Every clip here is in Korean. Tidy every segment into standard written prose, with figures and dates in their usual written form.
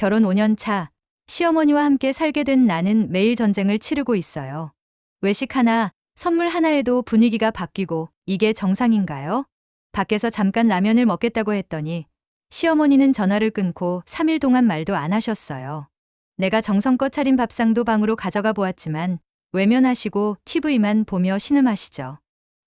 결혼 5년 차, 시어머니와 함께 살게 된 나는 매일 전쟁을 치르고 있어요. 외식 하나, 선물 하나에도 분위기가 바뀌고 이게 정상인가요? 밖에서 잠깐 라면을 먹겠다고 했더니 시어머니는 전화를 끊고 3일 동안 말도 안 하셨어요. 내가 정성껏 차린 밥상도 방으로 가져가 보았지만 외면하시고 TV만 보며 신음하시죠.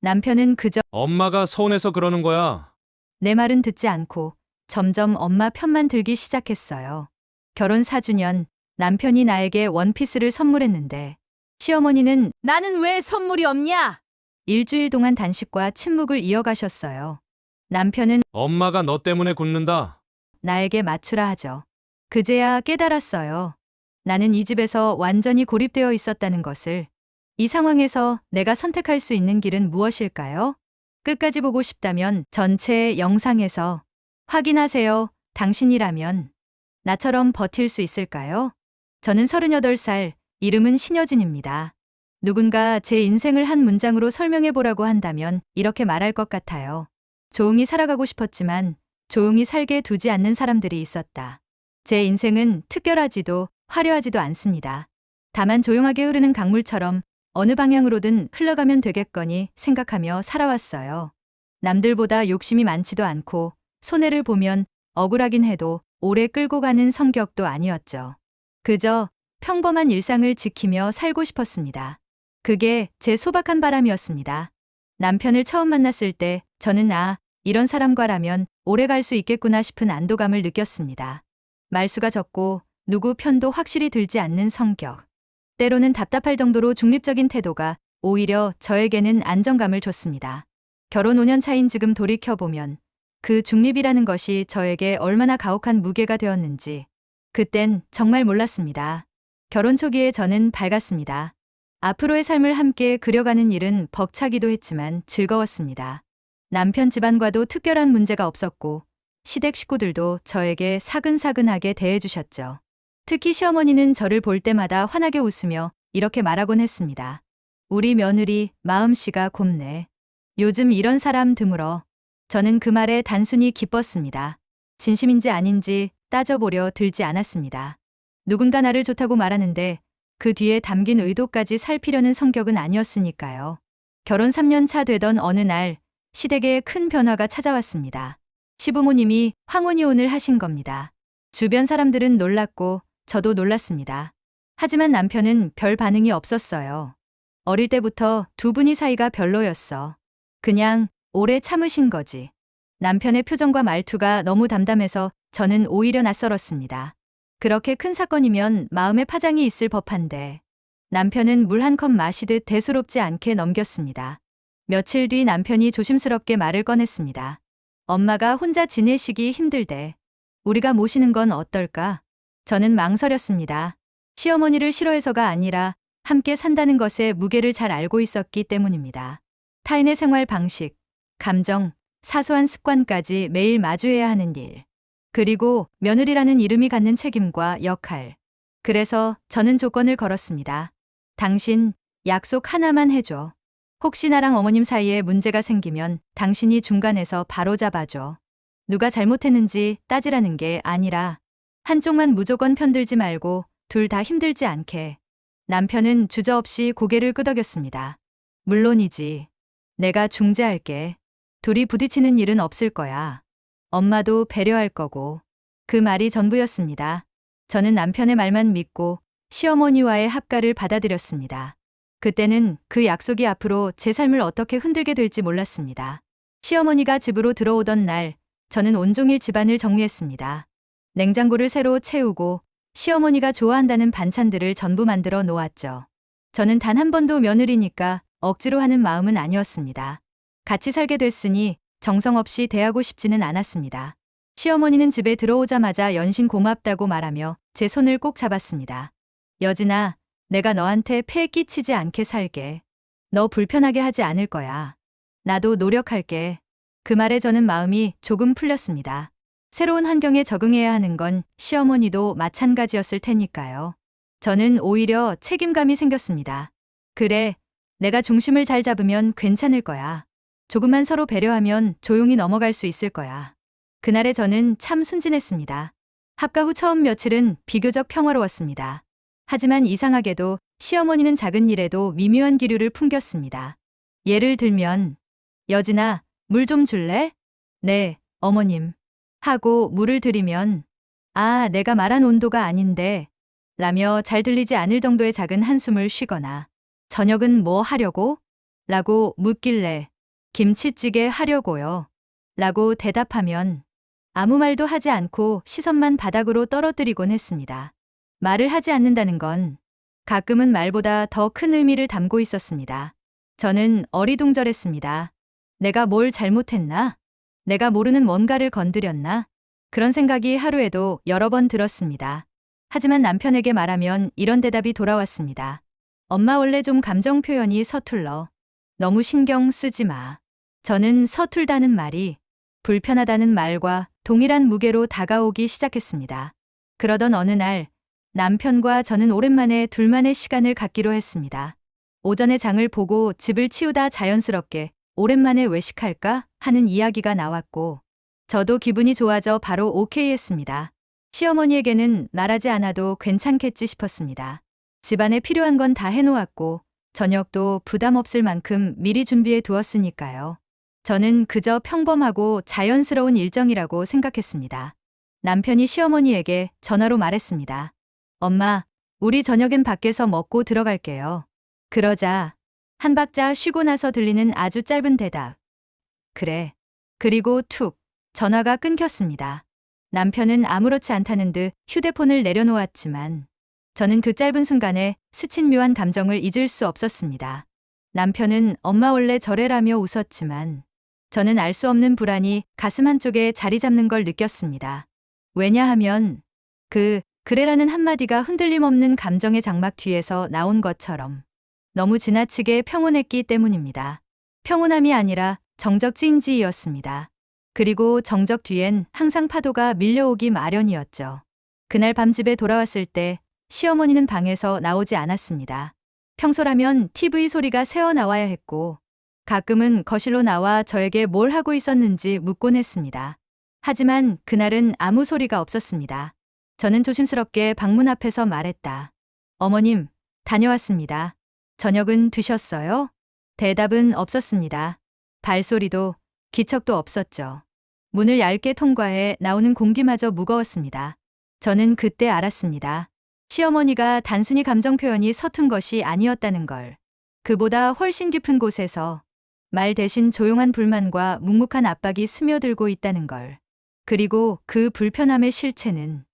남편은 그저 엄마가 서운해서 그러는 거야. 내 말은 듣지 않고 점점 엄마 편만 들기 시작했어요. 결혼 4주년, 남편이 나에게 원피스를 선물했는데 시어머니는 나는 왜 선물이 없냐? 일주일 동안 단식과 침묵을 이어가셨어요. 남편은 엄마가 너 때문에 굶는다. 나에게 맞추라 하죠. 그제야 깨달았어요. 나는 이 집에서 완전히 고립되어 있었다는 것을. 이 상황에서 내가 선택할 수 있는 길은 무엇일까요? 끝까지 보고 싶다면 전체 영상에서 확인하세요. 당신이라면 나처럼 버틸 수 있을까요? 저는 38살, 이름은 신여진입니다. 누군가 제 인생을 한 문장으로 설명해 보라고 한다면 이렇게 말할 것 같아요. 조용히 살아가고 싶었지만 조용히 살게 두지 않는 사람들이 있었다. 제 인생은 특별하지도 화려하지도 않습니다. 다만 조용하게 흐르는 강물처럼 어느 방향으로든 흘러가면 되겠거니 생각하며 살아왔어요. 남들보다 욕심이 많지도 않고 손해를 보면 억울하긴 해도 오래 끌고 가는 성격도 아니었죠. 그저 평범한 일상을 지키며 살고 싶었습니다. 그게 제 소박한 바람이었습니다. 남편을 처음 만났을 때 저는 이런 사람과라면 오래 갈 수 있겠구나 싶은 안도감을 느꼈습니다. 말수가 적고 누구 편도 확실히 들지 않는 성격. 때로는 답답할 정도로 중립적인 태도가 오히려 저에게는 안정감을 줬습니다. 결혼 5년 차인 지금 돌이켜보면 그 중립이라는 것이 저에게 얼마나 가혹한 무게가 되었는지 그땐 정말 몰랐습니다. 결혼 초기에 저는 밝았습니다. 앞으로의 삶을 함께 그려가는 일은 벅차기도 했지만 즐거웠습니다. 남편 집안과도 특별한 문제가 없었고 시댁 식구들도 저에게 사근사근하게 대해주셨죠. 특히 시어머니는 저를 볼 때마다 환하게 웃으며 이렇게 말하곤 했습니다. 우리 며느리 마음씨가 곱네. 요즘 이런 사람 드물어. 저는 그 말에 단순히 기뻤습니다. 진심인지 아닌지 따져보려 들지 않았습니다. 누군가 나를 좋다고 말하는데 그 뒤에 담긴 의도까지 살피려는 성격은 아니었으니까요. 결혼 3년 차 되던 어느 날 시댁에 큰 변화가 찾아왔습니다. 시부모님이 황혼이혼을 하신 겁니다. 주변 사람들은 놀랐고 저도 놀랐습니다. 하지만 남편은 별 반응이 없었어요. 어릴 때부터 두 분이 사이가 별로였어. 그냥 오래 참으신 거지. 남편의 표정과 말투가 너무 담담해서 저는 오히려 낯설었습니다. 그렇게 큰 사건이면 마음에 파장이 있을 법한데 남편은 물 한 컵 마시듯 대수롭지 않게 넘겼습니다. 며칠 뒤 남편이 조심스럽게 말을 꺼냈습니다. 엄마가 혼자 지내시기 힘들대. 우리가 모시는 건 어떨까? 저는 망설였습니다. 시어머니를 싫어해서가 아니라 함께 산다는 것의 무게를 잘 알고 있었기 때문입니다. 타인의 생활 방식, 감정, 사소한 습관까지 매일 마주해야 하는 일. 그리고 며느리라는 이름이 갖는 책임과 역할. 그래서 저는 조건을 걸었습니다. 당신, 약속 하나만 해줘. 혹시 나랑 어머님 사이에 문제가 생기면 당신이 중간에서 바로잡아줘. 누가 잘못했는지 따지라는 게 아니라 한쪽만 무조건 편들지 말고 둘 다 힘들지 않게. 남편은 주저없이 고개를 끄덕였습니다. 물론이지. 내가 중재할게. 둘이 부딪히는 일은 없을 거야. 엄마도 배려할 거고. 그 말이 전부였습니다. 저는 남편의 말만 믿고 시어머니와의 합가를 받아들였습니다. 그때는 그 약속이 앞으로 제 삶을 어떻게 흔들게 될지 몰랐습니다. 시어머니가 집으로 들어오던 날, 저는 온종일 집안을 정리했습니다. 냉장고를 새로 채우고 시어머니가 좋아한다는 반찬들을 전부 만들어 놓았죠. 저는 단 한 번도 며느리니까 억지로 하는 마음은 아니었습니다. 같이 살게 됐으니 정성 없이 대하고 싶지는 않았습니다. 시어머니는 집에 들어오자마자 연신 고맙다고 말하며 제 손을 꼭 잡았습니다. 여진아, 내가 너한테 폐 끼치지 않게 살게. 너 불편하게 하지 않을 거야. 나도 노력할게. 그 말에 저는 마음이 조금 풀렸습니다. 새로운 환경에 적응해야 하는 건 시어머니도 마찬가지였을 테니까요. 저는 오히려 책임감이 생겼습니다. 그래, 내가 중심을 잘 잡으면 괜찮을 거야. 조금만 서로 배려하면 조용히 넘어갈 수 있을 거야. 그날의 저는 참 순진했습니다. 합가 후 처음 며칠은 비교적 평화로웠습니다. 하지만 이상하게도 시어머니는 작은 일에도 미묘한 기류를 풍겼습니다. 예를 들면, 여진아, 물 좀 줄래? 네, 어머님. 하고 물을 들이면, 아, 내가 말한 온도가 아닌데, 라며 잘 들리지 않을 정도의 작은 한숨을 쉬거나, 저녁은 뭐 하려고? 라고 묻길래, 김치찌개 하려고요. 라고 대답하면, 아무 말도 하지 않고 시선만 바닥으로 떨어뜨리곤 했습니다. 말을 하지 않는다는 건 가끔은 말보다 더 큰 의미를 담고 있었습니다. 저는 어리둥절했습니다. 내가 뭘 잘못했나? 내가 모르는 뭔가를 건드렸나? 그런 생각이 하루에도 여러 번 들었습니다. 하지만 남편에게 말하면 이런 대답이 돌아왔습니다. 엄마 원래 좀 감정 표현이 서툴러. 너무 신경 쓰지 마. 저는 서툴다는 말이 불편하다는 말과 동일한 무게로 다가오기 시작했습니다. 그러던 어느 날 남편과 저는 오랜만에 둘만의 시간을 갖기로 했습니다. 오전에 장을 보고 집을 치우다 자연스럽게 오랜만에 외식할까 하는 이야기가 나왔고 저도 기분이 좋아져 바로 오케이 했습니다. 시어머니에게는 말하지 않아도 괜찮겠지 싶었습니다. 집안에 필요한 건 다 해놓았고 저녁도 부담 없을 만큼 미리 준비해 두었으니까요. 저는 그저 평범하고 자연스러운 일정이라고 생각했습니다. 남편이 시어머니에게 전화로 말했습니다. 엄마, 우리 저녁엔 밖에서 먹고 들어갈게요. 그러자 한 박자 쉬고 나서 들리는 아주 짧은 대답. 그래. 그리고 툭 전화가 끊겼습니다. 남편은 아무렇지 않다는 듯 휴대폰을 내려놓았지만 저는 그 짧은 순간에 스친 묘한 감정을 잊을 수 없었습니다. 남편은 엄마 원래 저래라며 웃었지만 저는 알 수 없는 불안이 가슴 한쪽에 자리 잡는 걸 느꼈습니다. 왜냐하면 그래라는 한마디가 흔들림 없는 감정의 장막 뒤에서 나온 것처럼 너무 지나치게 평온했기 때문입니다. 평온함이 아니라 정적진지였습니다. 그리고 정적 뒤엔 항상 파도가 밀려오기 마련이었죠. 그날 밤 집에 돌아왔을 때 시어머니는 방에서 나오지 않았습니다. 평소라면 TV 소리가 새어 나와야 했고 가끔은 거실로 나와 저에게 뭘 하고 있었는지 묻곤 했습니다. 하지만 그날은 아무 소리가 없었습니다. 저는 조심스럽게 방문 앞에서 말했다. 어머님, 다녀왔습니다. 저녁은 드셨어요? 대답은 없었습니다. 발소리도 기척도 없었죠. 문을 얇게 통과해 나오는 공기마저 무거웠습니다. 저는 그때 알았습니다. 시어머니가 단순히 감정 표현이 서툰 것이 아니었다는 걸. 그보다 훨씬 깊은 곳에서 말 대신 조용한 불만과 묵묵한 압박이 스며들고 있다는 걸. 그리고 그 불편함의 실체는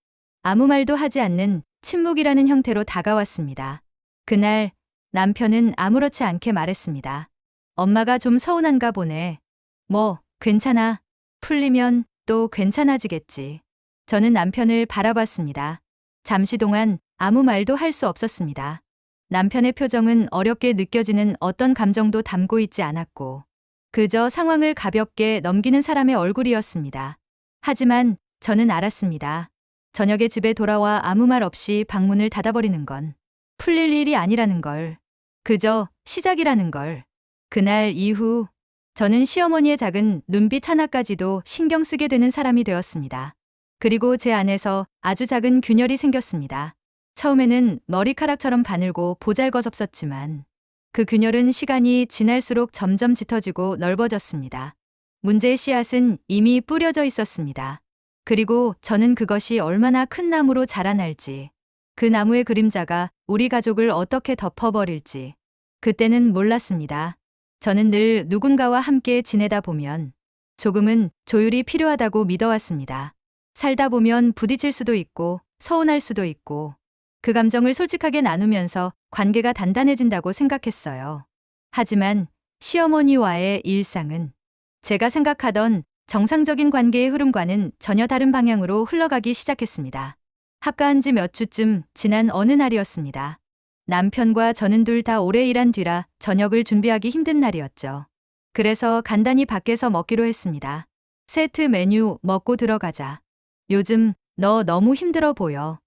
아무 말도 하지 않는 침묵이라는 형태로 다가왔습니다. 그날 남편은 아무렇지 않게 말했습니다. 엄마가 좀 서운한가 보네. 뭐, 괜찮아. 풀리면 또 괜찮아지겠지. 저는 남편을 바라봤습니다. 잠시 동안 아무 말도 할 수 없었습니다. 남편의 표정은 어렵게 느껴지는 어떤 감정도 담고 있지 않았고, 그저 상황을 가볍게 넘기는 사람의 얼굴이었습니다. 하지만 저는 알았습니다. 저녁에 집에 돌아와 아무 말 없이 방문을 닫아버리는 건 풀릴 일이 아니라는 걸, 그저 시작이라는 걸. 그날 이후 저는 시어머니의 작은 눈빛 하나까지도 신경 쓰게 되는 사람이 되었습니다. 그리고 제 안에서 아주 작은 균열이 생겼습니다. 처음에는 머리카락처럼 가늘고 보잘것없었지만 그 균열은 시간이 지날수록 점점 짙어지고 넓어졌습니다. 문제의 씨앗은 이미 뿌려져 있었습니다. 그리고 저는 그것이 얼마나 큰 나무로 자라날지, 그 나무의 그림자가 우리 가족을 어떻게 덮어버릴지 그때는 몰랐습니다. 저는 늘 누군가와 함께 지내다 보면 조금은 조율이 필요하다고 믿어왔습니다. 살다 보면 부딪힐 수도 있고 서운할 수도 있고 그 감정을 솔직하게 나누면서 관계가 단단해진다고 생각했어요. 하지만 시어머니와의 일상은 제가 생각하던 정상적인 관계의 흐름과는 전혀 다른 방향으로 흘러가기 시작했습니다. 합가한 지 몇 주쯤 지난 어느 날이었습니다. 남편과 저는 둘 다 오래 일한 뒤라 저녁을 준비하기 힘든 날이었죠. 그래서 간단히 밖에서 먹기로 했습니다. 세트 메뉴 먹고 들어가자. 요즘 너 너무 힘들어 보여.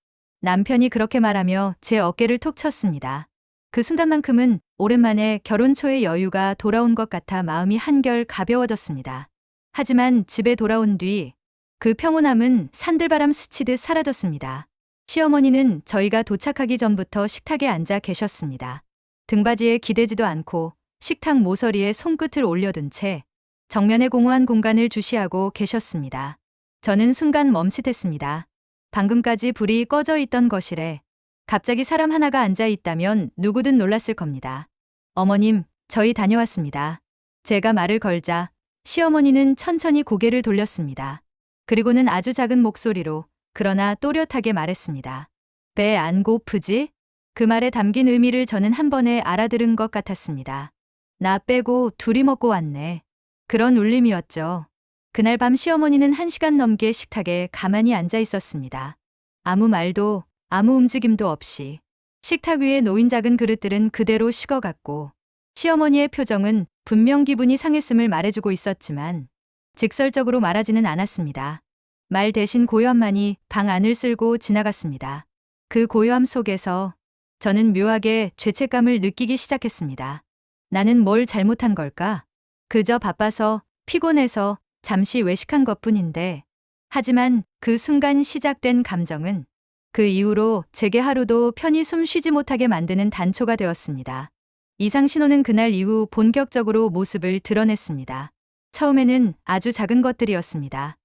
남편이 그렇게 말하며 제 어깨를 톡 쳤습니다. 그 순간만큼은 오랜만에 결혼 초의 여유가 돌아온 것 같아 마음이 한결 가벼워졌습니다. 하지만 집에 돌아온 뒤 그 평온함은 산들바람 스치듯 사라졌습니다. 시어머니는 저희가 도착하기 전부터 식탁에 앉아 계셨습니다. 등받이에 기대지도 않고 식탁 모서리에 손끝을 올려둔 채 정면에 공허한 공간을 주시하고 계셨습니다. 저는 순간 멈칫했습니다. 방금까지 불이 꺼져 있던 거실에 갑자기 사람 하나가 앉아 있다면 누구든 놀랐을 겁니다. 어머님, 저희 다녀왔습니다. 제가 말을 걸자 시어머니는 천천히 고개를 돌렸습니다. 그리고는 아주 작은 목소리로 그러나 또렷하게 말했습니다. 배 안 고프지? 그 말에 담긴 의미를 저는 한 번에 알아들은 것 같았습니다. 나 빼고 둘이 먹고 왔네. 그런 울림이었죠. 그날 밤 시어머니는 1시간 넘게 식탁에 가만히 앉아 있었습니다. 아무 말도 아무 움직임도 없이 식탁 위에 놓인 작은 그릇들은 그대로 식어갔고 시어머니의 표정은 분명 기분이 상했음을 말해주고 있었지만 직설적으로 말하지는 않았습니다. 말 대신 고요함만이 방 안을 쓸고 지나갔습니다. 그 고요함 속에서 저는 묘하게 죄책감을 느끼기 시작했습니다. 나는 뭘 잘못한 걸까? 그저 바빠서 피곤해서 잠시 외식한 것뿐인데 하지만 그 순간 시작된 감정은 그 이후로 제게 하루도 편히 숨 쉬지 못하게 만드는 단초가 되었습니다. 이상 신호는 그날 이후 본격적으로 모습을 드러냈습니다. 처음에는 아주 작은 것들이었습니다.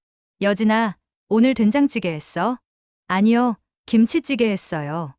여진아, 오늘 된장찌개 했어? 아니요, 김치찌개 했어요.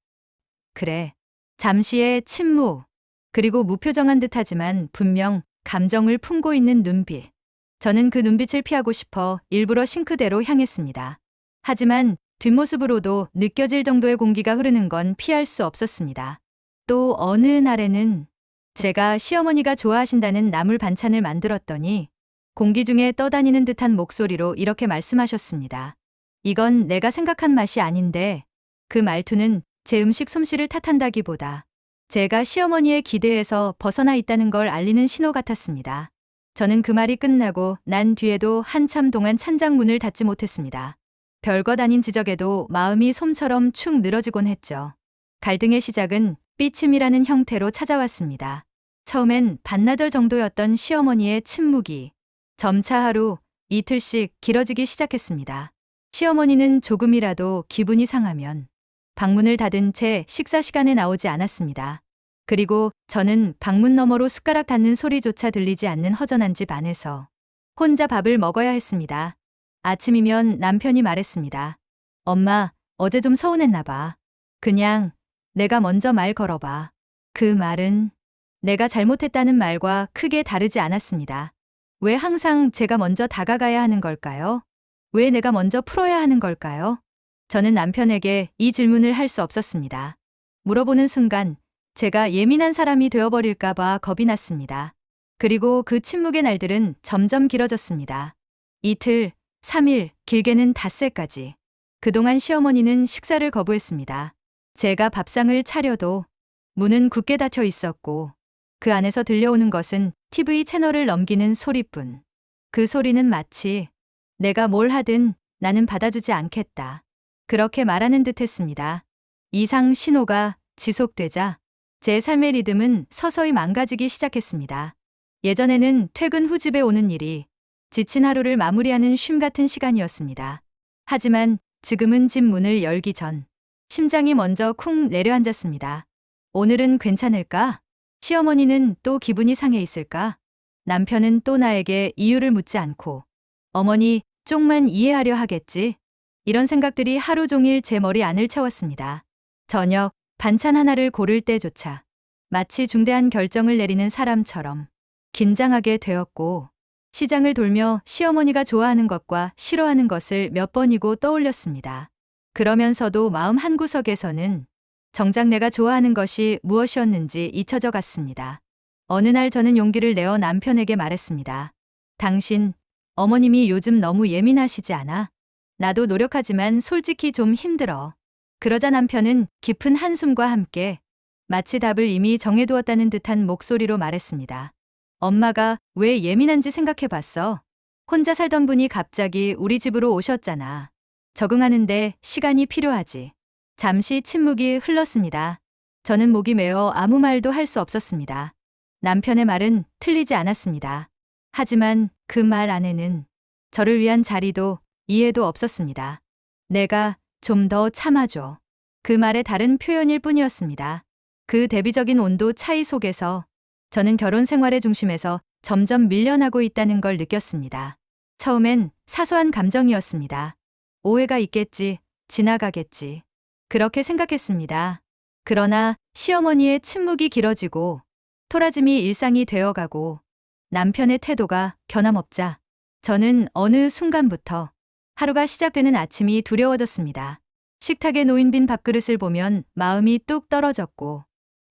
그래. 잠시의 침묵. 그리고 무표정한 듯하지만 분명 감정을 품고 있는 눈빛. 저는 그 눈빛을 피하고 싶어 일부러 싱크대로 향했습니다. 하지만 뒷모습으로도 느껴질 정도의 공기가 흐르는 건 피할 수 없었습니다. 또 어느 날에는 제가 시어머니가 좋아하신다는 나물 반찬을 만들었더니 공기 중에 떠다니는 듯한 목소리로 이렇게 말씀하셨습니다. 이건 내가 생각한 맛이 아닌데 그 말투는 제 음식 솜씨를 탓한다기보다 제가 시어머니의 기대에서 벗어나 있다는 걸 알리는 신호 같았습니다. 저는 그 말이 끝나고 난 뒤에도 한참 동안 찬장 문을 닫지 못했습니다. 별것 아닌 지적에도 마음이 솜처럼 축 늘어지곤 했죠. 갈등의 시작은 삐침이라는 형태로 찾아왔습니다. 처음엔 반나절 정도였던 시어머니의 침묵이 점차 하루, 이틀씩 길어지기 시작했습니다. 시어머니는 조금이라도 기분이 상하면 방문을 닫은 채 식사 시간에 나오지 않았습니다. 그리고 저는 방문 너머로 숟가락 닿는 소리조차 들리지 않는 허전한 집 안에서 혼자 밥을 먹어야 했습니다. 아침이면 남편이 말했습니다. 엄마, 어제 좀 서운했나 봐. 그냥 내가 먼저 말 걸어봐. 그 말은 내가 잘못했다는 말과 크게 다르지 않았습니다. 왜 항상 제가 먼저 다가가야 하는 걸까요? 왜 내가 먼저 풀어야 하는 걸까요? 저는 남편에게 이 질문을 할 수 없었습니다. 물어보는 순간 제가 예민한 사람이 되어버릴까 봐 겁이 났습니다. 그리고 그 침묵의 날들은 점점 길어졌습니다. 이틀, 3일, 길게는 닷새까지. 그동안 시어머니는 식사를 거부했습니다. 제가 밥상을 차려도 문은 굳게 닫혀 있었고 그 안에서 들려오는 것은 TV 채널을 넘기는 소리뿐. 그 소리는 마치 내가 뭘 하든 나는 받아주지 않겠다. 그렇게 말하는 듯 했습니다. 이상 신호가 지속되자 제 삶의 리듬은 서서히 망가지기 시작했습니다. 예전에는 퇴근 후 집에 오는 일이 지친 하루를 마무리하는 쉼 같은 시간이었습니다. 하지만 지금은 집 문을 열기 전 심장이 먼저 쿵 내려앉았습니다. 오늘은 괜찮을까? 시어머니는 또 기분이 상해 있을까? 남편은 또 나에게 이유를 묻지 않고 어머니 쪽만 이해하려 하겠지? 이런 생각들이 하루 종일 제 머리 안을 채웠습니다. 저녁 반찬 하나를 고를 때조차 마치 중대한 결정을 내리는 사람처럼 긴장하게 되었고 시장을 돌며 시어머니가 좋아하는 것과 싫어하는 것을 몇 번이고 떠올렸습니다. 그러면서도 마음 한구석에서는 정작 내가 좋아하는 것이 무엇이었는지 잊혀져 갔습니다. 어느 날 저는 용기를 내어 남편에게 말했습니다. 당신, 어머님이 요즘 너무 예민하시지 않아? 나도 노력하지만 솔직히 좀 힘들어. 그러자 남편은 깊은 한숨과 함께 마치 답을 이미 정해두었다는 듯한 목소리로 말했습니다. 엄마가 왜 예민한지 생각해봤어? 혼자 살던 분이 갑자기 우리 집으로 오셨잖아. 적응하는데 시간이 필요하지. 잠시 침묵이 흘렀습니다. 저는 목이 메어 아무 말도 할 수 없었습니다. 남편의 말은 틀리지 않았습니다. 하지만 그 말 안에는 저를 위한 자리도 이해도 없었습니다. 내가 좀 더 참아줘. 그 말의 다른 표현일 뿐이었습니다. 그 대비적인 온도 차이 속에서 저는 결혼 생활의 중심에서 점점 밀려나고 있다는 걸 느꼈습니다. 처음엔 사소한 감정이었습니다. 오해가 있겠지, 지나가겠지. 그렇게 생각했습니다. 그러나 시어머니의 침묵이 길어지고 토라짐이 일상이 되어가고 남편의 태도가 변함없자 저는 어느 순간부터 하루가 시작되는 아침이 두려워졌습니다. 식탁에 놓인 빈 밥그릇을 보면 마음이 뚝 떨어졌고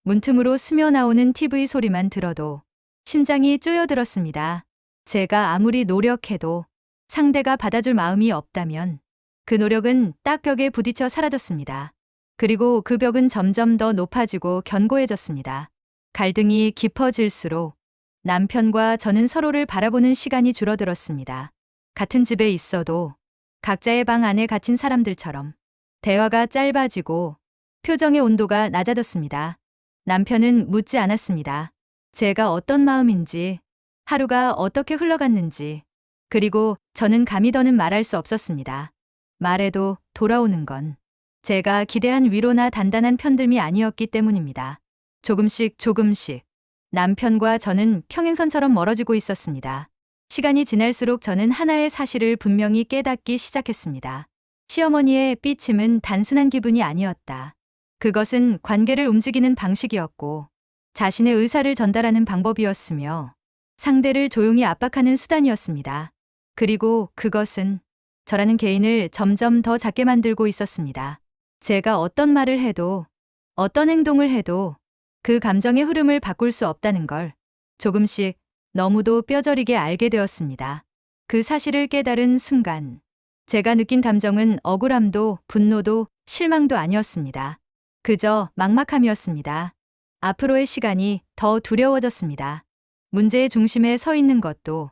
문틈으로 스며 나오는 TV 소리만 들어도 심장이 쪼여들었습니다. 제가 아무리 노력해도 상대가 받아줄 마음이 없다면 그 노력은 딱 벽에 부딪혀 사라졌습니다. 그리고 그 벽은 점점 더 높아지고 견고해졌습니다. 갈등이 깊어질수록 남편과 저는 서로를 바라보는 시간이 줄어들었습니다. 같은 집에 있어도 각자의 방 안에 갇힌 사람들처럼 대화가 짧아지고 표정의 온도가 낮아졌습니다. 남편은 묻지 않았습니다. 제가 어떤 마음인지, 하루가 어떻게 흘러갔는지, 그리고 저는 감히 더는 말할 수 없었습니다. 말해도 돌아오는 건 제가 기대한 위로나 단단한 편들미 아니었기 때문입니다. 조금씩 남편과 저는 평행선처럼 멀어지고 있었습니다. 시간이 지날수록 저는 하나의 사실을 분명히 깨닫기 시작했습니다. 시어머니의 삐침은 단순한 기분이 아니었다. 그것은 관계를 움직이는 방식이었고 자신의 의사를 전달하는 방법이었으며 상대를 조용히 압박하는 수단이었습니다. 그리고 그것은 저라는 개인을 점점 더 작게 만들고 있었습니다. 제가 어떤 말을 해도 어떤 행동을 해도 그 감정의 흐름을 바꿀 수 없다는 걸 조금씩 너무도 뼈저리게 알게 되었습니다. 그 사실을 깨달은 순간 제가 느낀 감정은 억울함도 분노도 실망도 아니었습니다. 그저 막막함이었습니다. 앞으로의 시간이 더 두려워졌습니다. 문제의 중심에 서 있는 것도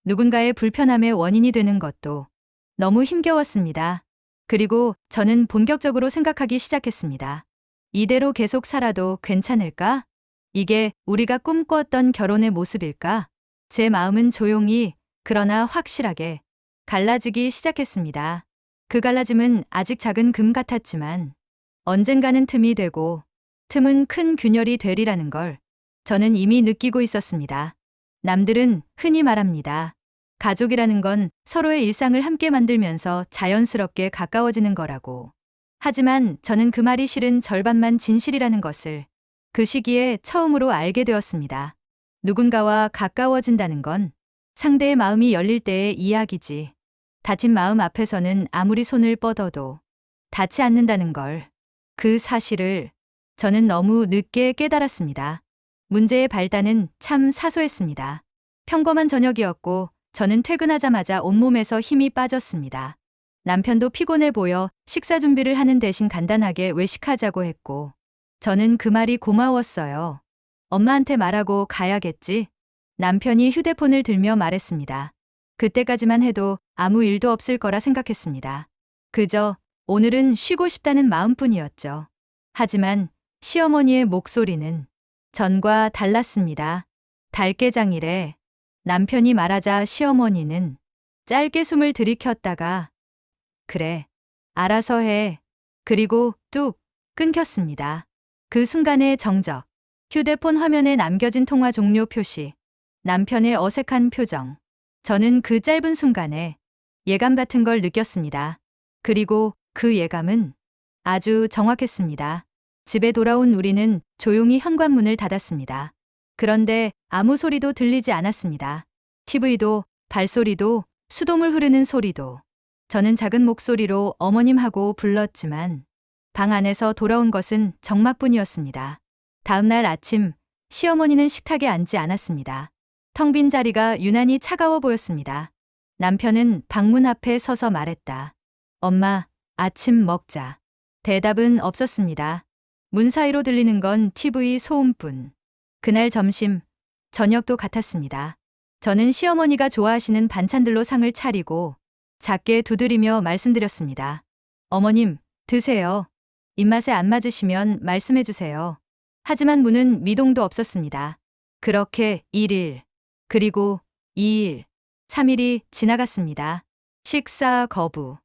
누군가의 불편함의 원인이 되는 것도 너무 힘겨웠습니다. 그리고 저는 본격적으로 생각하기 시작했습니다. 이대로 계속 살아도 괜찮을까? 이게 우리가 꿈꾸었던 결혼의 모습일까? 제 마음은 조용히 그러나 확실하게 갈라지기 시작했습니다. 그 갈라짐은 아직 작은 금 같았지만 언젠가는 틈이 되고 틈은 큰 균열이 되리라는 걸 저는 이미 느끼고 있었습니다. 남들은 흔히 말합니다. 가족이라는 건 서로의 일상을 함께 만들면서 자연스럽게 가까워지는 거라고. 하지만 저는 그 말이 실은 절반만 진실이라는 것을 그 시기에 처음으로 알게 되었습니다. 누군가와 가까워진다는 건 상대의 마음이 열릴 때의 이야기지. 닫힌 마음 앞에서는 아무리 손을 뻗어도 닿지 않는다는 걸. 그 사실을 저는 너무 늦게 깨달았습니다. 문제의 발단은 참 사소했습니다. 평범한 저녁이었고 저는 퇴근하자마자 온몸에서 힘이 빠졌습니다. 남편도 피곤해 보여 식사 준비를 하는 대신 간단하게 외식하자고 했고 저는 그 말이 고마웠어요. 엄마한테 말하고 가야겠지? 남편이 휴대폰을 들며 말했습니다. 그때까지만 해도 아무 일도 없을 거라 생각했습니다. 그저 오늘은 쉬고 싶다는 마음뿐이었죠. 하지만 시어머니의 목소리는 전과 달랐습니다. 달깨장이래. 남편이 말하자 시어머니는 짧게 숨을 들이켰다가 그래, 알아서 해. 그리고 뚝 끊겼습니다. 그 순간의 정적, 휴대폰 화면에 남겨진 통화 종료 표시, 남편의 어색한 표정. 저는 그 짧은 순간에 예감 같은 걸 느꼈습니다. 그리고 그 예감은 아주 정확했습니다. 집에 돌아온 우리는 조용히 현관문을 닫았습니다. 그런데 아무 소리도 들리지 않았습니다. TV도, 발소리도, 수돗물 흐르는 소리도. 저는 작은 목소리로 어머님 하고 불렀지만 방 안에서 돌아온 것은 정막뿐이었습니다. 다음 날 아침 시어머니는 식탁에 앉지 않았습니다. 텅 빈 자리가 유난히 차가워 보였습니다. 남편은 방문 앞에 서서 말했다. 엄마, 아침 먹자. 대답은 없었습니다. 문 사이로 들리는 건 TV 소음뿐. 그날 점심, 저녁도 같았습니다. 저는 시어머니가 좋아하시는 반찬들로 상을 차리고 작게 두드리며 말씀드렸습니다. 어머님, 드세요. 입맛에 안 맞으시면 말씀해 주세요. 하지만 문은 미동도 없었습니다. 그렇게 1일, 그리고 2일, 3일이 지나갔습니다. 식사 거부,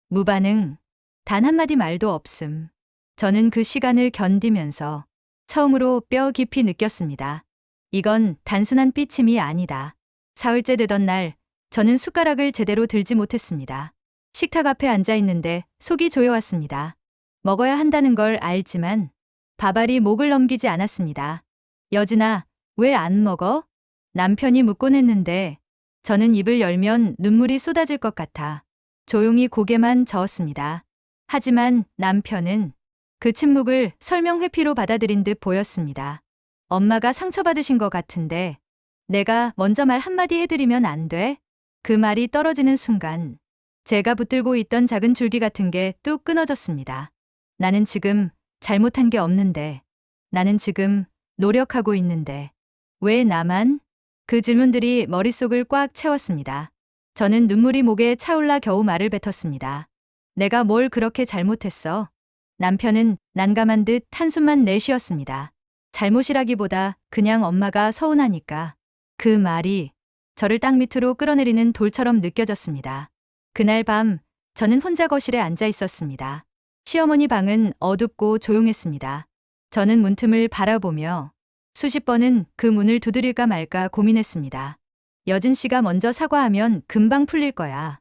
무반응, 단 한마디 말도 없음. 저는 그 시간을 견디면서 처음으로 뼈 깊이 느꼈습니다. 이건 단순한 삐침이 아니다. 사흘째 되던 날, 저는 숟가락을 제대로 들지 못했습니다. 식탁 앞에 앉아 있는데 속이 조여왔습니다. 먹어야 한다는 걸 알지만 밥알이 목을 넘기지 않았습니다. 여진아, 왜 안 먹어? 남편이 묻곤 했는데 저는 입을 열면 눈물이 쏟아질 것 같아 조용히 고개만 저었습니다. 하지만 남편은 그 침묵을 설명 회피로 받아들인 듯 보였습니다. 엄마가 상처받으신 것 같은데 내가 먼저 말 한마디 해드리면 안 돼? 그 말이 떨어지는 순간 제가 붙들고 있던 작은 줄기 같은 게 뚝 끊어졌습니다. 나는 지금 잘못한 게 없는데, 나는 지금 노력하고 있는데, 왜 나만? 그 질문들이 머릿속을 꽉 채웠습니다. 저는 눈물이 목에 차올라 겨우 말을 뱉었습니다. 내가 뭘 그렇게 잘못했어? 남편은 난감한 듯 한숨만 내쉬었습니다. 잘못이라기보다 그냥 엄마가 서운하니까. 그 말이 저를 땅 밑으로 끌어내리는 돌처럼 느껴졌습니다. 그날 밤 저는 혼자 거실에 앉아 있었습니다. 시어머니 방은 어둡고 조용했습니다. 저는 문틈을 바라보며 수십 번은 그 문을 두드릴까 말까 고민했습니다. 여진 씨가 먼저 사과하면 금방 풀릴 거야.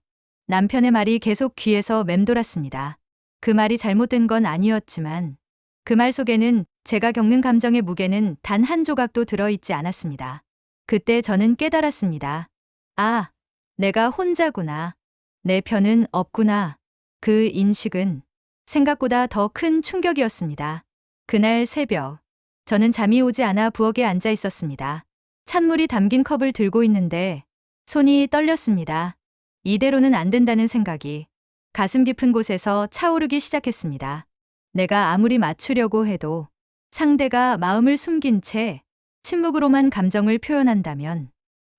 남편의 말이 계속 귀에서 맴돌았습니다. 그 말이 잘못된 건 아니었지만 그 말 속에는 제가 겪는 감정의 무게는 단 한 조각도 들어있지 않았습니다. 그때 저는 깨달았습니다. 아, 내가 혼자구나. 내 편은 없구나. 그 인식은 생각보다 더 큰 충격이었습니다. 그날 새벽, 저는 잠이 오지 않아 부엌에 앉아 있었습니다. 찬물이 담긴 컵을 들고 있는데 손이 떨렸습니다. 이대로는 안 된다는 생각이 가슴 깊은 곳에서 차오르기 시작했습니다. 내가 아무리 맞추려고 해도 상대가 마음을 숨긴 채 침묵으로만 감정을 표현한다면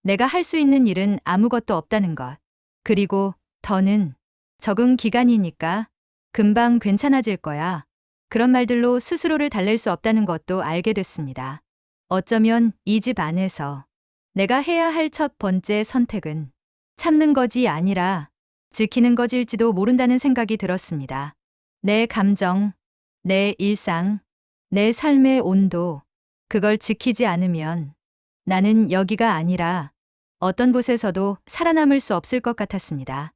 내가 할 수 있는 일은 아무것도 없다는 것. 그리고 더는 적응 기간이니까 금방 괜찮아질 거야. 그런 말들로 스스로를 달랠 수 없다는 것도 알게 됐습니다. 어쩌면 이 집 안에서 내가 해야 할 첫 번째 선택은 참는 것이 아니라 지키는 것일지도 모른다는 생각이 들었습니다. 내 감정, 내 일상, 내 삶의 온도, 그걸 지키지 않으면 나는 여기가 아니라 어떤 곳에서도 살아남을 수 없을 것 같았습니다.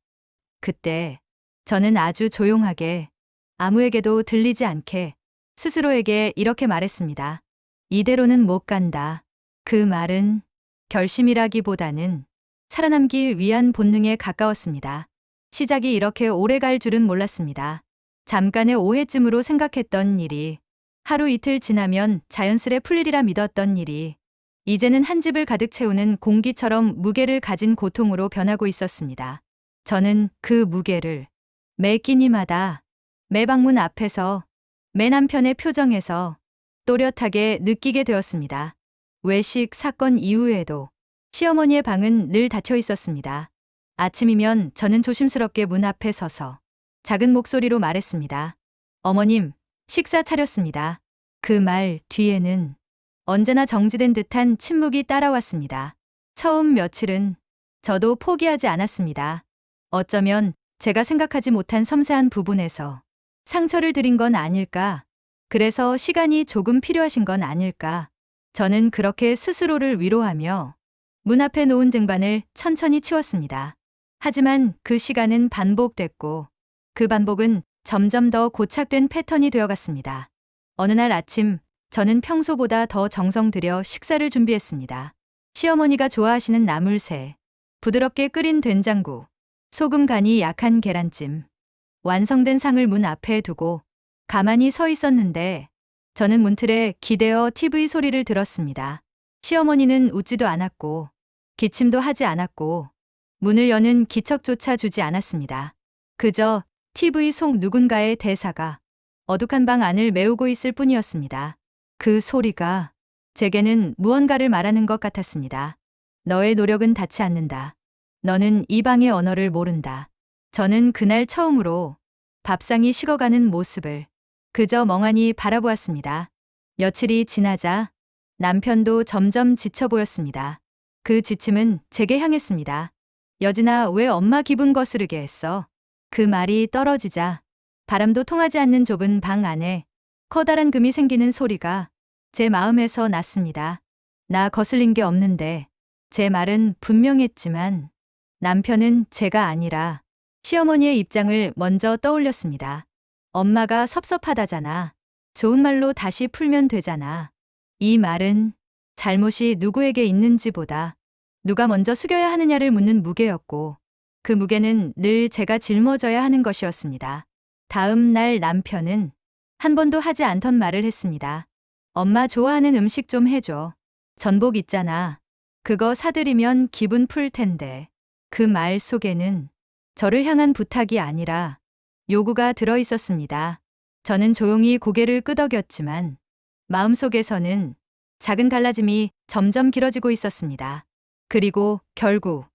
그때 저는 아주 조용하게 아무에게도 들리지 않게 스스로에게 이렇게 말했습니다. 이대로는 못 간다. 그 말은 결심이라기보다는 살아남기 위한 본능에 가까웠습니다. 시작이 이렇게 오래 갈 줄은 몰랐습니다. 잠깐의 오해쯤으로 생각했던 일이 하루 이틀 지나면 자연스레 풀리리라 믿었던 일이 이제는 한 집을 가득 채우는 공기처럼 무게를 가진 고통으로 변하고 있었습니다. 저는 그 무게를 매 끼니마다 매 방문 앞에서 매 남편의 표정에서 또렷하게 느끼게 되었습니다. 외식 사건 이후에도 시어머니의 방은 늘 닫혀 있었습니다. 아침이면 저는 조심스럽게 문 앞에 서서 작은 목소리로 말했습니다. 어머님, 식사 차렸습니다. 그 말 뒤에는 언제나 정지된 듯한 침묵이 따라왔습니다. 처음 며칠은 저도 포기하지 않았습니다. 어쩌면 제가 생각하지 못한 섬세한 부분에서 상처를 드린 건 아닐까? 그래서 시간이 조금 필요하신 건 아닐까? 저는 그렇게 스스로를 위로하며 문 앞에 놓은 쟁반을 천천히 치웠습니다. 하지만 그 시간은 반복됐고 그 반복은 점점 더 고착된 패턴이 되어갔습니다. 어느 날 아침 저는 평소보다 더 정성 들여 식사를 준비했습니다. 시어머니가 좋아하시는 나물새, 부드럽게 끓인 된장국, 소금 간이 약한 계란찜. 완성된 상을 문 앞에 두고 가만히 서 있었는데 저는 문틀에 기대어 TV 소리를 들었습니다. 시어머니는 웃지도 않았고 기침도 하지 않았고 문을 여는 기척조차 주지 않았습니다. 그저 TV 속 누군가의 대사가 어둑한 방 안을 메우고 있을 뿐이었습니다. 그 소리가 제게는 무언가를 말하는 것 같았습니다. 너의 노력은 닿지 않는다. 너는 이 방의 언어를 모른다. 저는 그날 처음으로 밥상이 식어가는 모습을 그저 멍하니 바라보았습니다. 며칠이 지나자 남편도 점점 지쳐 보였습니다. 그 지침은 제게 향했습니다. 여진아, 왜 엄마 기분 거스르게 했어? 그 말이 떨어지자 바람도 통하지 않는 좁은 방 안에 커다란 금이 생기는 소리가 제 마음에서 났습니다. 나 거슬린 게 없는데 제 말은 분명했지만 남편은 제가 아니라 시어머니의 입장을 먼저 떠올렸습니다. 엄마가 섭섭하다잖아. 좋은 말로 다시 풀면 되잖아. 이 말은 잘못이 누구에게 있는지보다 누가 먼저 숙여야 하느냐를 묻는 무게였고 그 무게는 늘 제가 짊어져야 하는 것이었습니다. 다음 날 남편은 한 번도 하지 않던 말을 했습니다. 엄마 좋아하는 음식 좀 해줘. 전복 있잖아. 그거 사드리면 기분 풀 텐데. 그 말 속에는 저를 향한 부탁이 아니라 요구가 들어 있었습니다. 저는 조용히 고개를 끄덕였지만 마음속에서는 작은 갈라짐이 점점 길어지고 있었습니다. 그리고 결국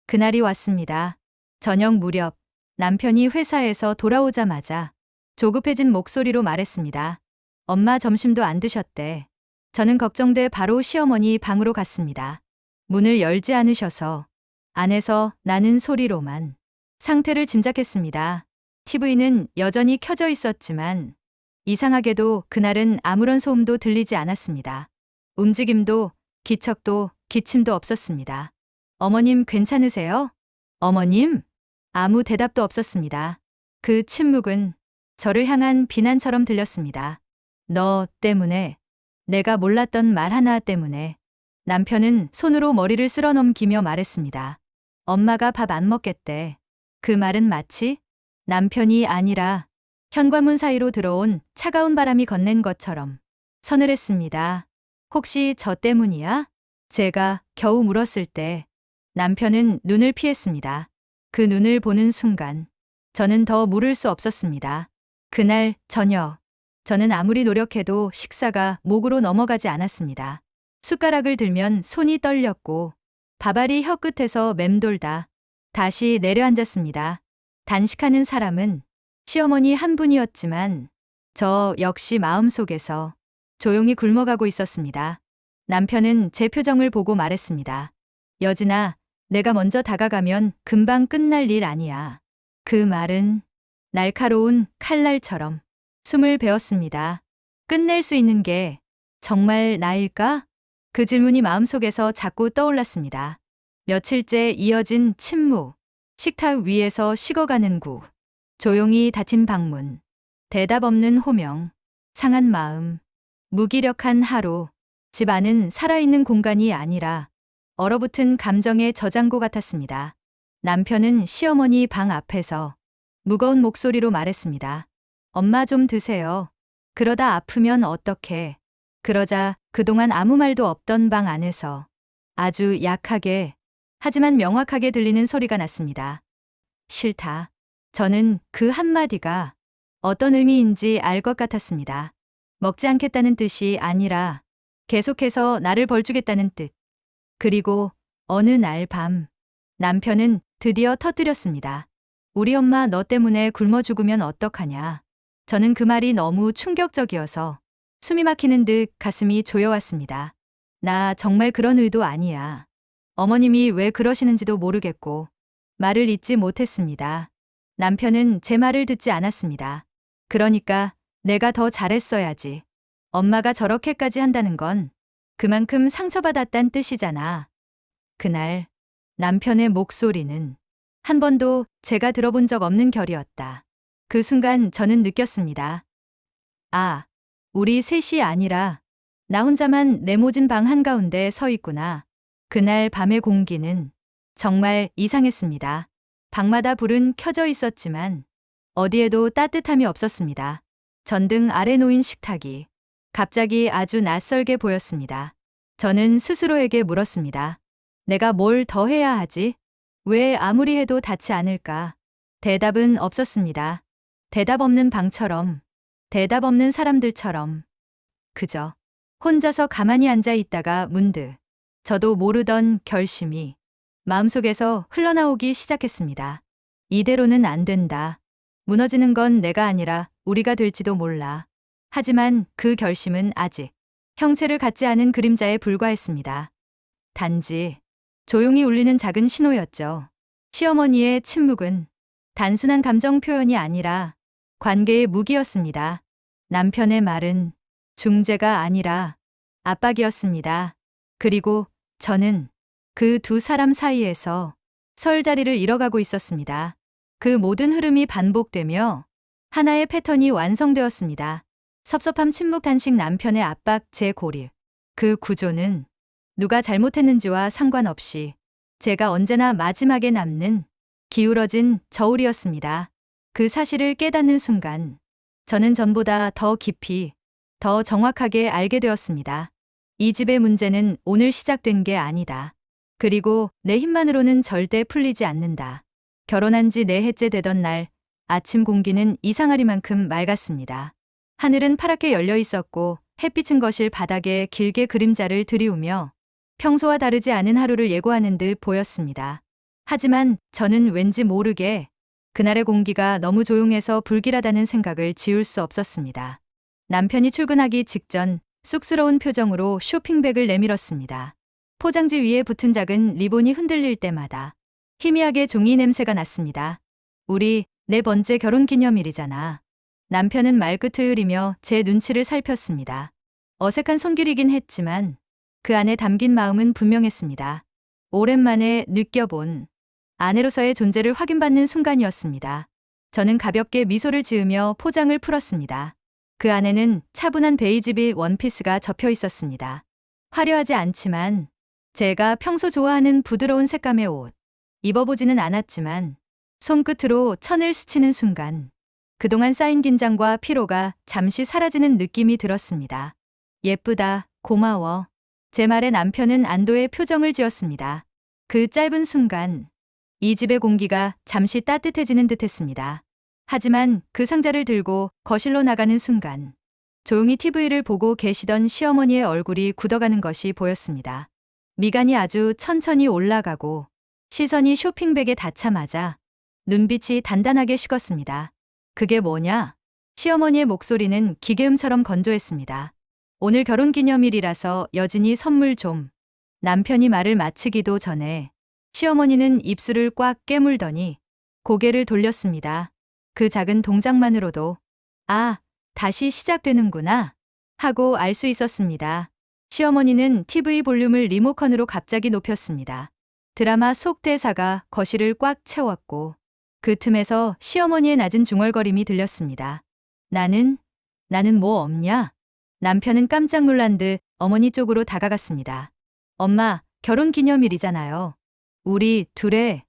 그날이 왔습니다. 저녁 무렵 남편이 회사에서 돌아오자마자 조급해진 목소리로 말했습니다. 엄마 점심도 안 드셨대. 저는 걱정돼 바로 시어머니 방으로 갔습니다. 문을 열지 않으셔서 안에서 나는 소리로만 상태를 짐작했습니다. TV는 여전히 켜져 있었지만 이상하게도 그날은 아무런 소음도 들리지 않았습니다. 움직임도 기척도 기침도 없었습니다. 어머님 괜찮으세요? 어머님? 아무 대답도 없었습니다. 그 침묵은 저를 향한 비난처럼 들렸습니다. 너 때문에, 내가 몰랐던 말 하나 때문에. 남편은 손으로 머리를 쓸어 넘기며 말했습니다. 엄마가 밥 안 먹겠대. 그 말은 마치 남편이 아니라 현관문 사이로 들어온 차가운 바람이 건넨 것처럼 서늘했습니다. 혹시 저 때문이야? 제가 겨우 물었을 때 남편은 눈을 피했습니다. 그 눈을 보는 순간 저는 더 물을 수 없었습니다. 그날 저녁 저는 아무리 노력해도 식사가 목으로 넘어가지 않았습니다. 숟가락을 들면 손이 떨렸고 밥알이 혀끝에서 맴돌다 다시 내려앉았습니다. 단식하는 사람은 시어머니 한 분이었지만 저 역시 마음속에서 조용히 굶어가고 있었습니다. 남편은 제 표정을 보고 말했습니다. 여진아, 내가 먼저 다가가면 금방 끝날 일 아니야. 그 말은 날카로운 칼날처럼 숨을 베었습니다. 끝낼 수 있는 게 정말 나일까? 그 질문이 마음속에서 자꾸 떠올랐습니다. 며칠째 이어진 침묵, 식탁 위에서 식어가는 국, 조용히 닫힌 방문, 대답 없는 호명, 상한 마음, 무기력한 하루. 집 안은 살아있는 공간이 아니라 얼어붙은 감정의 저장고 같았습니다. 남편은 시어머니 방 앞에서 무거운 목소리로 말했습니다. 엄마 좀 드세요. 그러다 아프면 어떡해. 그러자 그동안 아무 말도 없던 방 안에서 아주 약하게 하지만 명확하게 들리는 소리가 났습니다. 싫다. 저는 그 한마디가 어떤 의미인지 알 것 같았습니다. 먹지 않겠다는 뜻이 아니라 계속해서 나를 벌주겠다는 뜻. 그리고 어느 날 밤 남편은 드디어 터뜨렸습니다. 우리 엄마 너 때문에 굶어 죽으면 어떡하냐. 저는 그 말이 너무 충격적이어서 숨이 막히는 듯 가슴이 조여왔습니다. 나 정말 그런 의도 아니야. 어머님이 왜 그러시는지도 모르겠고 말을 잇지 못했습니다. 남편은 제 말을 듣지 않았습니다. 그러니까 내가 더 잘했어야지. 엄마가 저렇게까지 한다는 건 그만큼 상처받았단 뜻이잖아. 그날 남편의 목소리는 한 번도 제가 들어본 적 없는 결이었다. 그 순간 저는 느꼈습니다. 아, 우리 셋이 아니라 나 혼자만 네모진 방 한가운데 서 있구나. 그날 밤의 공기는 정말 이상했습니다. 방마다 불은 켜져 있었지만 어디에도 따뜻함이 없었습니다. 전등 아래 놓인 식탁이 갑자기 아주 낯설게 보였습니다. 저는 스스로에게 물었습니다. 내가 뭘 더 해야 하지? 왜 아무리 해도 닿지 않을까? 대답은 없었습니다. 대답 없는 방처럼, 대답 없는 사람들처럼. 그저 혼자서 가만히 앉아 있다가 문득 저도 모르던 결심이 마음속에서 흘러나오기 시작했습니다. 이대로는 안 된다. 무너지는 건 내가 아니라 우리가 될지도 몰라. 하지만 그 결심은 아직 형체를 갖지 않은 그림자에 불과했습니다. 단지 조용히 울리는 작은 신호였죠. 시어머니의 침묵은 단순한 감정 표현이 아니라 관계의 무기였습니다. 남편의 말은 중재가 아니라 압박이었습니다. 그리고 저는 그 두 사람 사이에서 설 자리를 잃어가고 있었습니다. 그 모든 흐름이 반복되며 하나의 패턴이 완성되었습니다. 섭섭함, 침묵, 단식, 남편의 압박, 제 고립. 그 구조는 누가 잘못했는지와 상관없이 제가 언제나 마지막에 남는 기울어진 저울이었습니다. 그 사실을 깨닫는 순간 저는 전보다 더 깊이, 더 정확하게 알게 되었습니다. 이 집의 문제는 오늘 시작된 게 아니다. 그리고 내 힘만으로는 절대 풀리지 않는다. 결혼한 지 4해째 되던 날 아침 공기는 이상하리만큼 맑았습니다. 하늘은 파랗게 열려 있었고 햇빛은 거실 바닥에 길게 그림자를 들이우며 평소와 다르지 않은 하루를 예고하는 듯 보였습니다. 하지만 저는 왠지 모르게 그날의 공기가 너무 조용해서 불길하다는 생각을 지울 수 없었습니다. 남편이 출근하기 직전 쑥스러운 표정으로 쇼핑백을 내밀었습니다. 포장지 위에 붙은 작은 리본이 흔들릴 때마다 희미하게 종이 냄새가 났습니다. 우리 4번째 결혼기념일이잖아. 남편은 말끝을 흐리며 제 눈치를 살폈습니다. 어색한 손길이긴 했지만 그 안에 담긴 마음은 분명했습니다. 오랜만에 느껴본 아내로서의 존재를 확인받는 순간이었습니다. 저는 가볍게 미소를 지으며 포장을 풀었습니다. 그 안에는 차분한 베이지빛 원피스가 접혀 있었습니다. 화려하지 않지만 제가 평소 좋아하는 부드러운 색감의 옷. 입어보지는 않았지만 손끝으로 천을 스치는 순간 그동안 쌓인 긴장과 피로가 잠시 사라지는 느낌이 들었습니다. 예쁘다, 고마워. 제 말에 남편은 안도의 표정을 지었습니다. 그 짧은 순간 이 집의 공기가 잠시 따뜻해지는 듯했습니다. 하지만 그 상자를 들고 거실로 나가는 순간 조용히 TV를 보고 계시던 시어머니의 얼굴이 굳어가는 것이 보였습니다. 미간이 아주 천천히 올라가고 시선이 쇼핑백에 닿자마자 눈빛이 단단하게 식었습니다. 그게 뭐냐? 시어머니의 목소리는 기계음처럼 건조했습니다. 오늘 결혼기념일이라서 여진이 선물 좀. 남편이 말을 마치기도 전에 시어머니는 입술을 꽉 깨물더니 고개를 돌렸습니다. 그 작은 동작만으로도 아, 다시 시작되는구나 하고 알 수 있었습니다. 시어머니는 TV 볼륨을 리모컨으로 갑자기 높였습니다. 드라마 속 대사가 거실을 꽉 채웠고 그 틈에서 시어머니의 낮은 중얼거림이 들렸습니다. 나는 뭐 없냐? 남편은 깜짝 놀란 듯 어머니 쪽으로 다가갔습니다. 엄마, 결혼기념일이잖아요. 우리 둘의.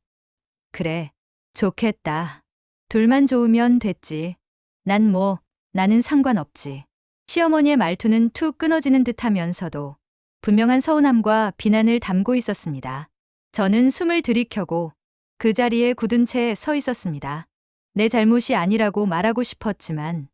그래, 좋겠다. 둘만 좋으면 됐지. 나는 상관없지. 시어머니의 말투는 툭 끊어지는 듯 하면서도 분명한 서운함과 비난을 담고 있었습니다. 저는 숨을 들이켜고 그 자리에 굳은 채 서 있었습니다. 내 잘못이 아니라고 말하고 싶었지만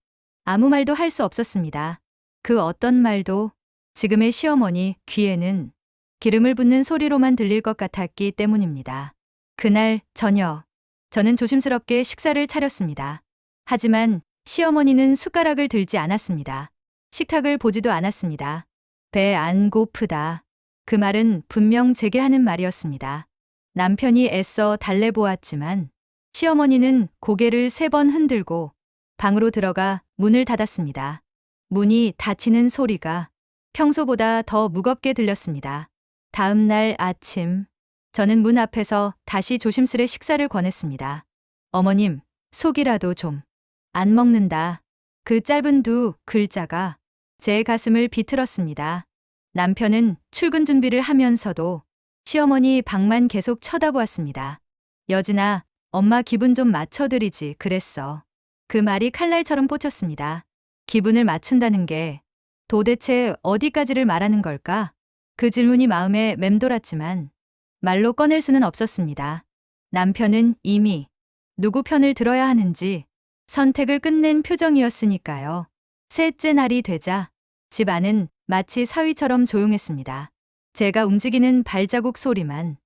아무 말도 할 수 없었습니다. 그 어떤 말도 지금의 시어머니 귀에는 기름을 붓는 소리로만 들릴 것 같았기 때문입니다. 그날 저녁, 저는 조심스럽게 식사를 차렸습니다. 하지만 시어머니는 숟가락을 들지 않았습니다. 식탁을 보지도 않았습니다. 배 안 고프다. 그 말은 분명 제게 하는 말이었습니다. 남편이 애써 달래보았지만 시어머니는 고개를 3번 흔들고 방으로 들어가 문을 닫았습니다. 문이 닫히는 소리가 평소보다 더 무겁게 들렸습니다. 다음 날 아침, 저는 문 앞에서 다시 조심스레 식사를 권했습니다. 어머님, 속이라도 좀. 안 먹는다. 그 짧은 두 글자가 제 가슴을 비틀었습니다. 남편은 출근 준비를 하면서도 시어머니 방만 계속 쳐다보았습니다. 여진아, 엄마 기분 좀 맞춰드리지 그랬어. 그 말이 칼날처럼 꽂혔습니다. 기분을 맞춘다는 게 도대체 어디까지를 말하는 걸까? 그 질문이 마음에 맴돌았지만 말로 꺼낼 수는 없었습니다. 남편은 이미 누구 편을 들어야 하는지 선택을 끝낸 표정이었으니까요. 셋째 날이 되자 집 안은 마치 사위처럼 조용했습니다. 제가 움직이는 발자국 소리만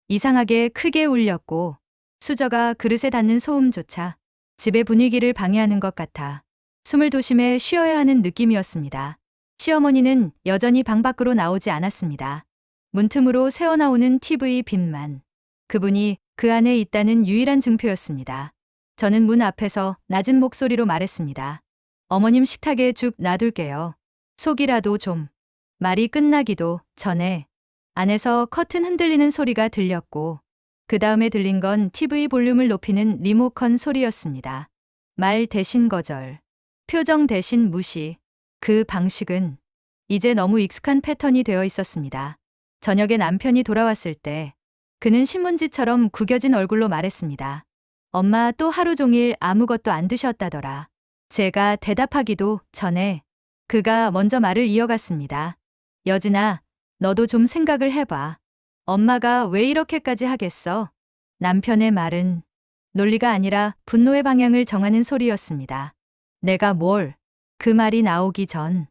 이상하게 크게 울렸고 수저가 그릇에 닿는 소음조차 집의 분위기를 방해하는 것 같아 숨을 도심해 쉬어야 하는 느낌이었습니다. 시어머니는 여전히 방 밖으로 나오지 않았습니다. 문틈으로 새어나오는 TV 빛만 그분이 그 안에 있다는 유일한 증표였습니다. 저는 문 앞에서 낮은 목소리로 말했습니다. 어머님 식탁에 죽 놔둘게요. 속이라도 좀. 말이 끝나기도 전에 안에서 커튼 흔들리는 소리가 들렸고 그 다음에 들린 건 TV 볼륨을 높이는 리모컨 소리였습니다. 말 대신 거절, 표정 대신 무시. 그 방식은 이제 너무 익숙한 패턴이 되어 있었습니다. 저녁에 남편이 돌아왔을 때 그는 신문지처럼 구겨진 얼굴로 말했습니다. 엄마 또 하루 종일 아무것도 안 드셨다더라. 제가 대답하기도 전에 그가 먼저 말을 이어갔습니다. 여진아, 너도 좀 생각을 해봐. 엄마가 왜 이렇게까지 하겠어? 남편의 말은 논리가 아니라 분노의 방향을 정하는 소리였습니다. 내가 뭘? 그 말이 나오기 전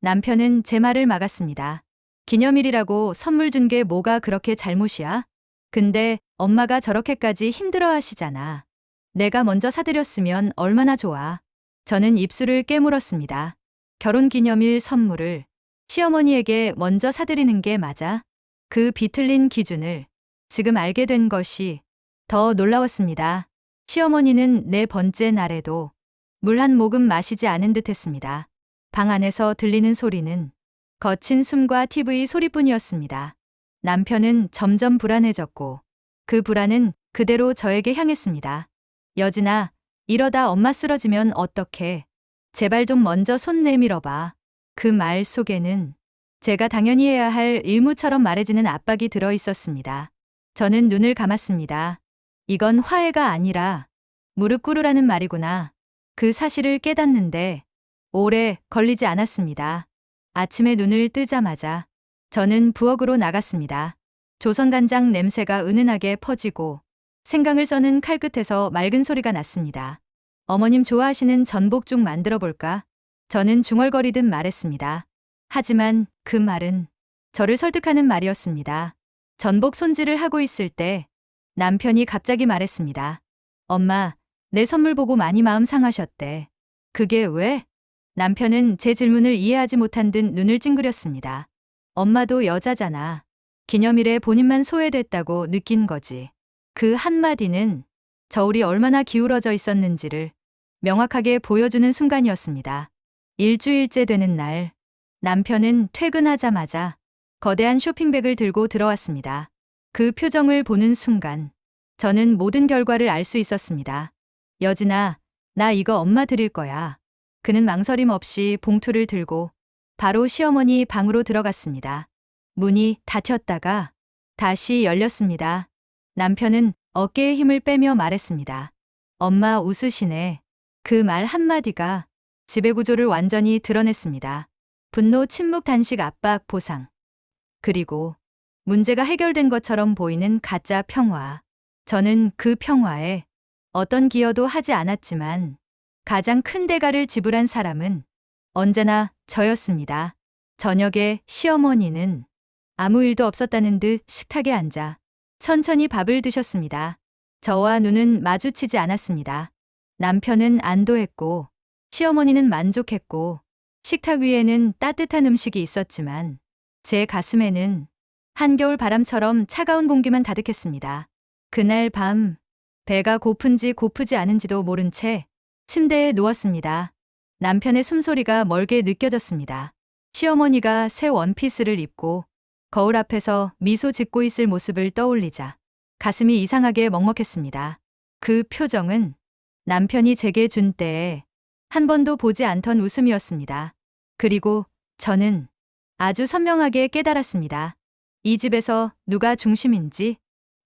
남편은 제 말을 막았습니다. 기념일이라고 선물 준 게 뭐가 그렇게 잘못이야? 근데 엄마가 저렇게까지 힘들어 하시잖아. 내가 먼저 사드렸으면 얼마나 좋아. 저는 입술을 깨물었습니다. 결혼 기념일 선물을 시어머니에게 먼저 사드리는 게 맞아? 그 비틀린 기준을 지금 알게 된 것이 더 놀라웠습니다. 시어머니는 네 번째 날에도 물 한 모금 마시지 않은 듯 했습니다. 방 안에서 들리는 소리는 거친 숨과 TV 소리뿐이었습니다. 남편은 점점 불안해졌고 그 불안은 그대로 저에게 향했습니다. 여진아, 이러다 엄마 쓰러지면 어떡해. 제발 좀 먼저 손 내밀어봐. 그 말 속에는 제가 당연히 해야 할 의무처럼 말해지는 압박이 들어 있었습니다. 저는 눈을 감았습니다. 이건 화해가 아니라 무릎 꿇으라는 말이구나. 그 사실을 깨닫는데 오래 걸리지 않았습니다. 아침에 눈을 뜨자마자 저는 부엌으로 나갔습니다. 조선간장 냄새가 은은하게 퍼지고 생강을 써는 칼끝에서 맑은 소리가 났습니다. 어머님 좋아하시는 전복죽 만들어 볼까? 저는 중얼거리듯 말했습니다. 하지만 그 말은 저를 설득하는 말이었습니다. 전복 손질을 하고 있을 때 남편이 갑자기 말했습니다. 엄마, 내 선물 보고 많이 마음 상하셨대. 그게 왜? 남편은 제 질문을 이해하지 못한 듯 눈을 찡그렸습니다. 엄마도 여자잖아. 기념일에 본인만 소외됐다고 느낀 거지. 그 한마디는 저울이 얼마나 기울어져 있었는지를 명확하게 보여주는 순간이었습니다. 일주일째 되는 날, 남편은 퇴근하자마자 거대한 쇼핑백을 들고 들어왔습니다. 그 표정을 보는 순간, 저는 모든 결과를 알 수 있었습니다. 여진아, 나 이거 엄마 드릴 거야. 그는 망설임 없이 봉투를 들고 바로 시어머니 방으로 들어갔습니다. 문이 닫혔다가 다시 열렸습니다. 남편은 어깨에 힘을 빼며 말했습니다. 엄마 웃으시네. 그 말 한마디가 지배구조를 완전히 드러냈습니다. 분노, 침묵, 단식, 압박, 보상. 그리고 문제가 해결된 것처럼 보이는 가짜 평화. 저는 그 평화에 어떤 기여도 하지 않았지만 가장 큰 대가를 지불한 사람은 언제나 저였습니다. 저녁에 시어머니는 아무 일도 없었다는 듯 식탁에 앉아 천천히 밥을 드셨습니다. 저와 눈은 마주치지 않았습니다. 남편은 안도했고 시어머니는 만족했고 식탁 위에는 따뜻한 음식이 있었지만 제 가슴에는 한겨울 바람처럼 차가운 공기만 가득했습니다. 그날 밤 배가 고픈지 고프지 않은지도 모른 채 침대에 누웠습니다. 남편의 숨소리가 멀게 느껴졌습니다. 시어머니가 새 원피스를 입고 거울 앞에서 미소 짓고 있을 모습을 떠올리자 가슴이 이상하게 먹먹했습니다. 그 표정은 남편이 제게 준 때에 한 번도 보지 않던 웃음이었습니다. 그리고 저는 아주 선명하게 깨달았습니다. 이 집에서 누가 중심인지,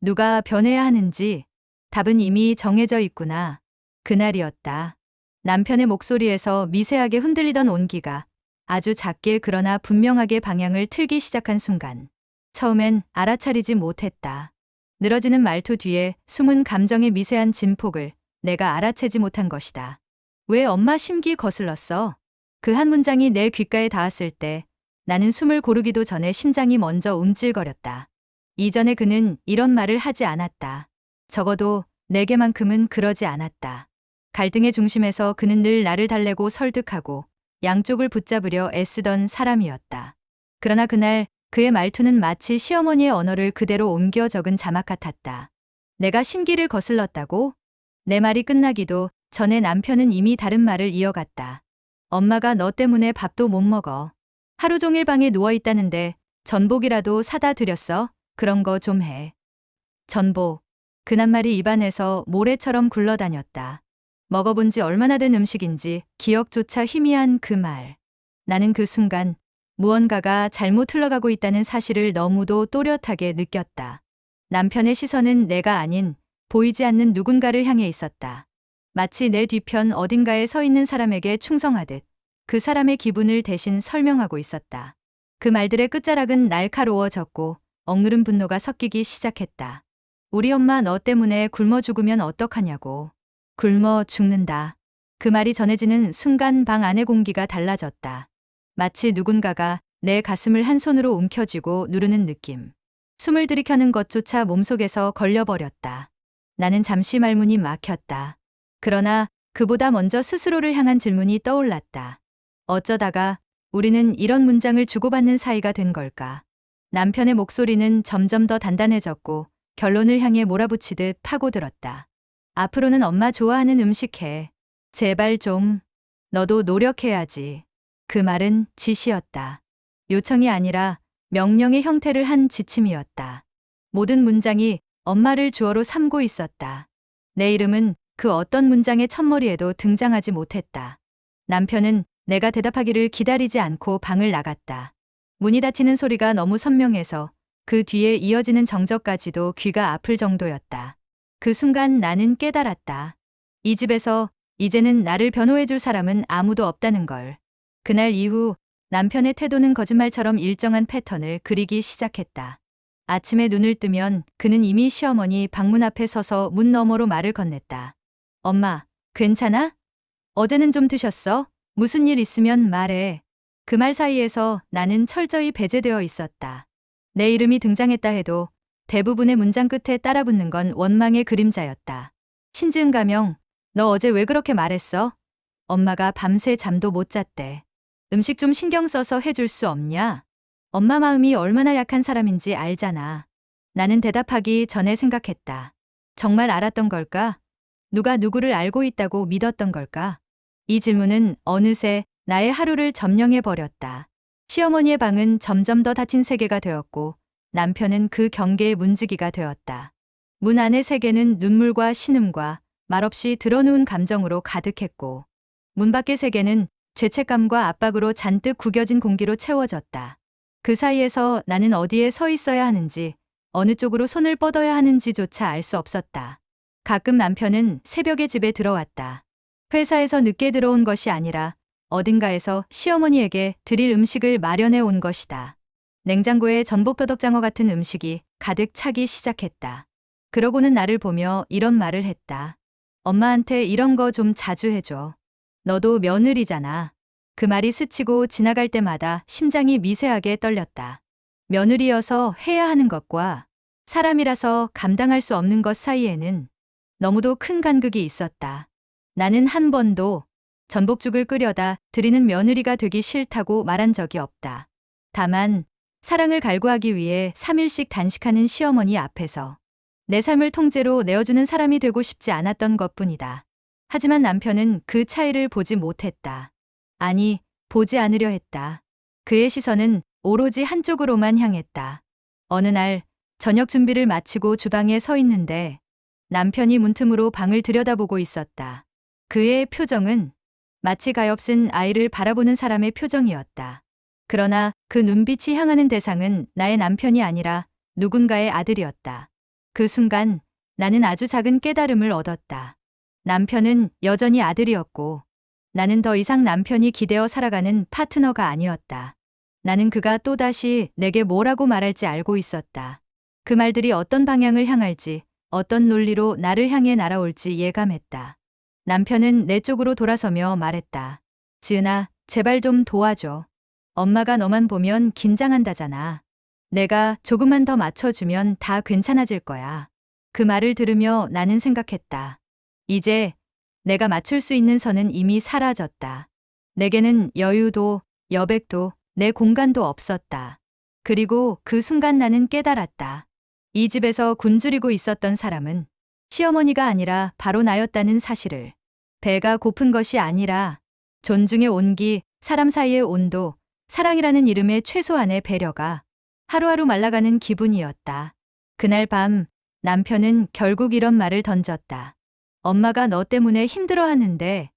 누가 변해야 하는지 답은 이미 정해져 있구나. 그날이었다. 남편의 목소리에서 미세하게 흔들리던 온기가 아주 작게 그러나 분명하게 방향을 틀기 시작한 순간 처음엔 알아차리지 못했다. 늘어지는 말투 뒤에 숨은 감정의 미세한 진폭을 내가 알아채지 못한 것이다. 왜 엄마 심기 거슬렀어? 그 한 문장이 내 귓가에 닿았을 때 나는 숨을 고르기도 전에 심장이 먼저 움찔거렸다. 이전에 그는 이런 말을 하지 않았다. 적어도 내게만큼은 그러지 않았다. 갈등의 중심에서 그는 늘 나를 달래고 설득하고 양쪽을 붙잡으려 애쓰던 사람이었다. 그러나 그날 그의 말투는 마치 시어머니의 언어를 그대로 옮겨 적은 자막 같았다. 내가 심기를 거슬렀다고? 내 말이 끝나기도 전에 남편은 이미 다른 말을 이어갔다. 엄마가 너 때문에 밥도 못 먹어. 하루 종일 방에 누워 있다는데 전복이라도 사다 드렸어? 그런 거 좀 해. 전복. 그 낱말이 입안에서 모래처럼 굴러다녔다. 먹어본 지 얼마나 된 음식인지 기억조차 희미한 그 말. 나는 그 순간 무언가가 잘못 흘러가고 있다는 사실을 너무도 또렷하게 느꼈다. 남편의 시선은 내가 아닌 보이지 않는 누군가를 향해 있었다. 마치 내 뒤편 어딘가에 서 있는 사람에게 충성하듯 그 사람의 기분을 대신 설명하고 있었다. 그 말들의 끝자락은 날카로워졌고 억누른 분노가 섞이기 시작했다. 우리 엄마 너 때문에 굶어 죽으면 어떡하냐고. 굶어 죽는다. 그 말이 전해지는 순간 방 안의 공기가 달라졌다. 마치 누군가가 내 가슴을 한 손으로 움켜쥐고 누르는 느낌. 숨을 들이켜는 것조차 몸속에서 걸려버렸다. 나는 잠시 말문이 막혔다. 그러나 그보다 먼저 스스로를 향한 질문이 떠올랐다. 어쩌다가 우리는 이런 문장을 주고받는 사이가 된 걸까? 남편의 목소리는 점점 더 단단해졌고 결론을 향해 몰아붙이듯 파고들었다. 앞으로는 엄마 좋아하는 음식 해. 제발 좀. 너도 노력해야지. 그 말은 지시였다. 요청이 아니라 명령의 형태를 한 지침이었다. 모든 문장이 엄마를 주어로 삼고 있었다. 내 이름은 그 어떤 문장의 첫머리에도 등장하지 못했다. 남편은 내가 대답하기를 기다리지 않고 방을 나갔다. 문이 닫히는 소리가 너무 선명해서 그 뒤에 이어지는 정적까지도 귀가 아플 정도였다. 그 순간 나는 깨달았다. 이 집에서 이제는 나를 변호해줄 사람은 아무도 없다는 걸. 그날 이후 남편의 태도는 거짓말처럼 일정한 패턴을 그리기 시작했다. 아침에 눈을 뜨면 그는 이미 시어머니 방문 앞에 서서 문 너머로 말을 건넸다. 엄마, 괜찮아? 어제는 좀 드셨어? 무슨 일 있으면 말해. 그 말 사이에서 나는 철저히 배제되어 있었다. 내 이름이 등장했다 해도 대부분의 문장 끝에 따라붙는 건 원망의 그림자였다. 신지은가명, 너 어제 왜 그렇게 말했어? 엄마가 밤새 잠도 못 잤대. 음식 좀 신경 써서 해줄 수 없냐? 엄마 마음이 얼마나 약한 사람인지 알잖아. 나는 대답하기 전에 생각했다. 정말 알았던 걸까? 누가 누구를 알고 있다고 믿었던 걸까? 이 질문은 어느새 나의 하루를 점령해버렸다. 시어머니의 방은 점점 더 닫힌 세계가 되었고 남편은 그 경계의 문지기가 되었다. 문 안의 세계는 눈물과 신음과 말없이 드러누운 감정으로 가득했고 문 밖의 세계는 죄책감과 압박으로 잔뜩 구겨진 공기로 채워졌다. 그 사이에서 나는 어디에 서 있어야 하는지, 어느 쪽으로 손을 뻗어야 하는지조차 알 수 없었다. 가끔 남편은 새벽에 집에 들어왔다. 회사에서 늦게 들어온 것이 아니라 어딘가에서 시어머니에게 드릴 음식을 마련해 온 것이다. 냉장고에 전복더덕장어 같은 음식이 가득 차기 시작했다. 그러고는 나를 보며 이런 말을 했다. 엄마한테 이런 거 좀 자주 해줘. 너도 며느리잖아. 그 말이 스치고 지나갈 때마다 심장이 미세하게 떨렸다. 며느리여서 해야 하는 것과 사람이라서 감당할 수 없는 것 사이에는 너무도 큰 간극이 있었다. 나는 한 번도 전복죽을 끓여다 드리는 며느리가 되기 싫다고 말한 적이 없다. 다만 사랑을 갈구하기 위해 3일씩 단식하는 시어머니 앞에서 내 삶을 통째로 내어주는 사람이 되고 싶지 않았던 것뿐이다. 하지만 남편은 그 차이를 보지 못했다. 아니, 보지 않으려 했다. 그의 시선은 오로지 한쪽으로만 향했다. 어느 날 저녁 준비를 마치고 주방에 서 있는데 남편이 문틈으로 방을 들여다보고 있었다. 그의 표정은 마치 가엾은 아이를 바라보는 사람의 표정이었다. 그러나 그 눈빛이 향하는 대상은 나의 남편이 아니라 누군가의 아들이었다. 그 순간 나는 아주 작은 깨달음을 얻었다. 남편은 여전히 아들이었고 나는 더 이상 남편이 기대어 살아가는 파트너가 아니었다. 나는 그가 또다시 내게 뭐라고 말할지 알고 있었다. 그 말들이 어떤 방향을 향할지, 어떤 논리로 나를 향해 날아올지 예감했다. 남편은 내 쪽으로 돌아서며 말했다. 지은아, 제발 좀 도와줘. 엄마가 너만 보면 긴장한다잖아. 내가 조금만 더 맞춰주면 다 괜찮아질 거야. 그 말을 들으며 나는 생각했다. 이제 내가 맞출 수 있는 선은 이미 사라졌다. 내게는 여유도, 여백도, 내 공간도 없었다. 그리고 그 순간 나는 깨달았다. 이 집에서 굶주리고 있었던 사람은 시어머니가 아니라 바로 나였다는 사실을. 배가 고픈 것이 아니라 존중의 온기, 사람 사이의 온도, 사랑이라는 이름의 최소한의 배려가 하루하루 말라가는 기분이었다. 그날 밤 남편은 결국 이런 말을 던졌다. 엄마가 너 때문에 힘들어하는데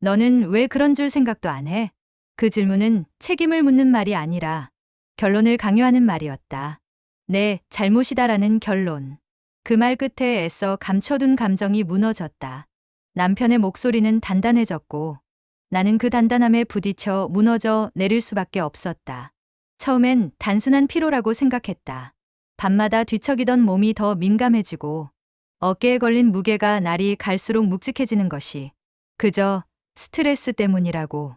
너는 왜 그런 줄 생각도 안 해? 그 질문은 책임을 묻는 말이 아니라 결론을 강요하는 말이었다. 내 잘못이다라는 결론. 그 말 끝에 애써 감춰둔 감정이 무너졌다. 남편의 목소리는 단단해졌고 나는 그 단단함에 부딪혀 무너져 내릴 수밖에 없었다. 처음엔 단순한 피로라고 생각했다. 밤마다 뒤척이던 몸이 더 민감해지고 어깨에 걸린 무게가 날이 갈수록 묵직해지는 것이 그저 스트레스 때문이라고.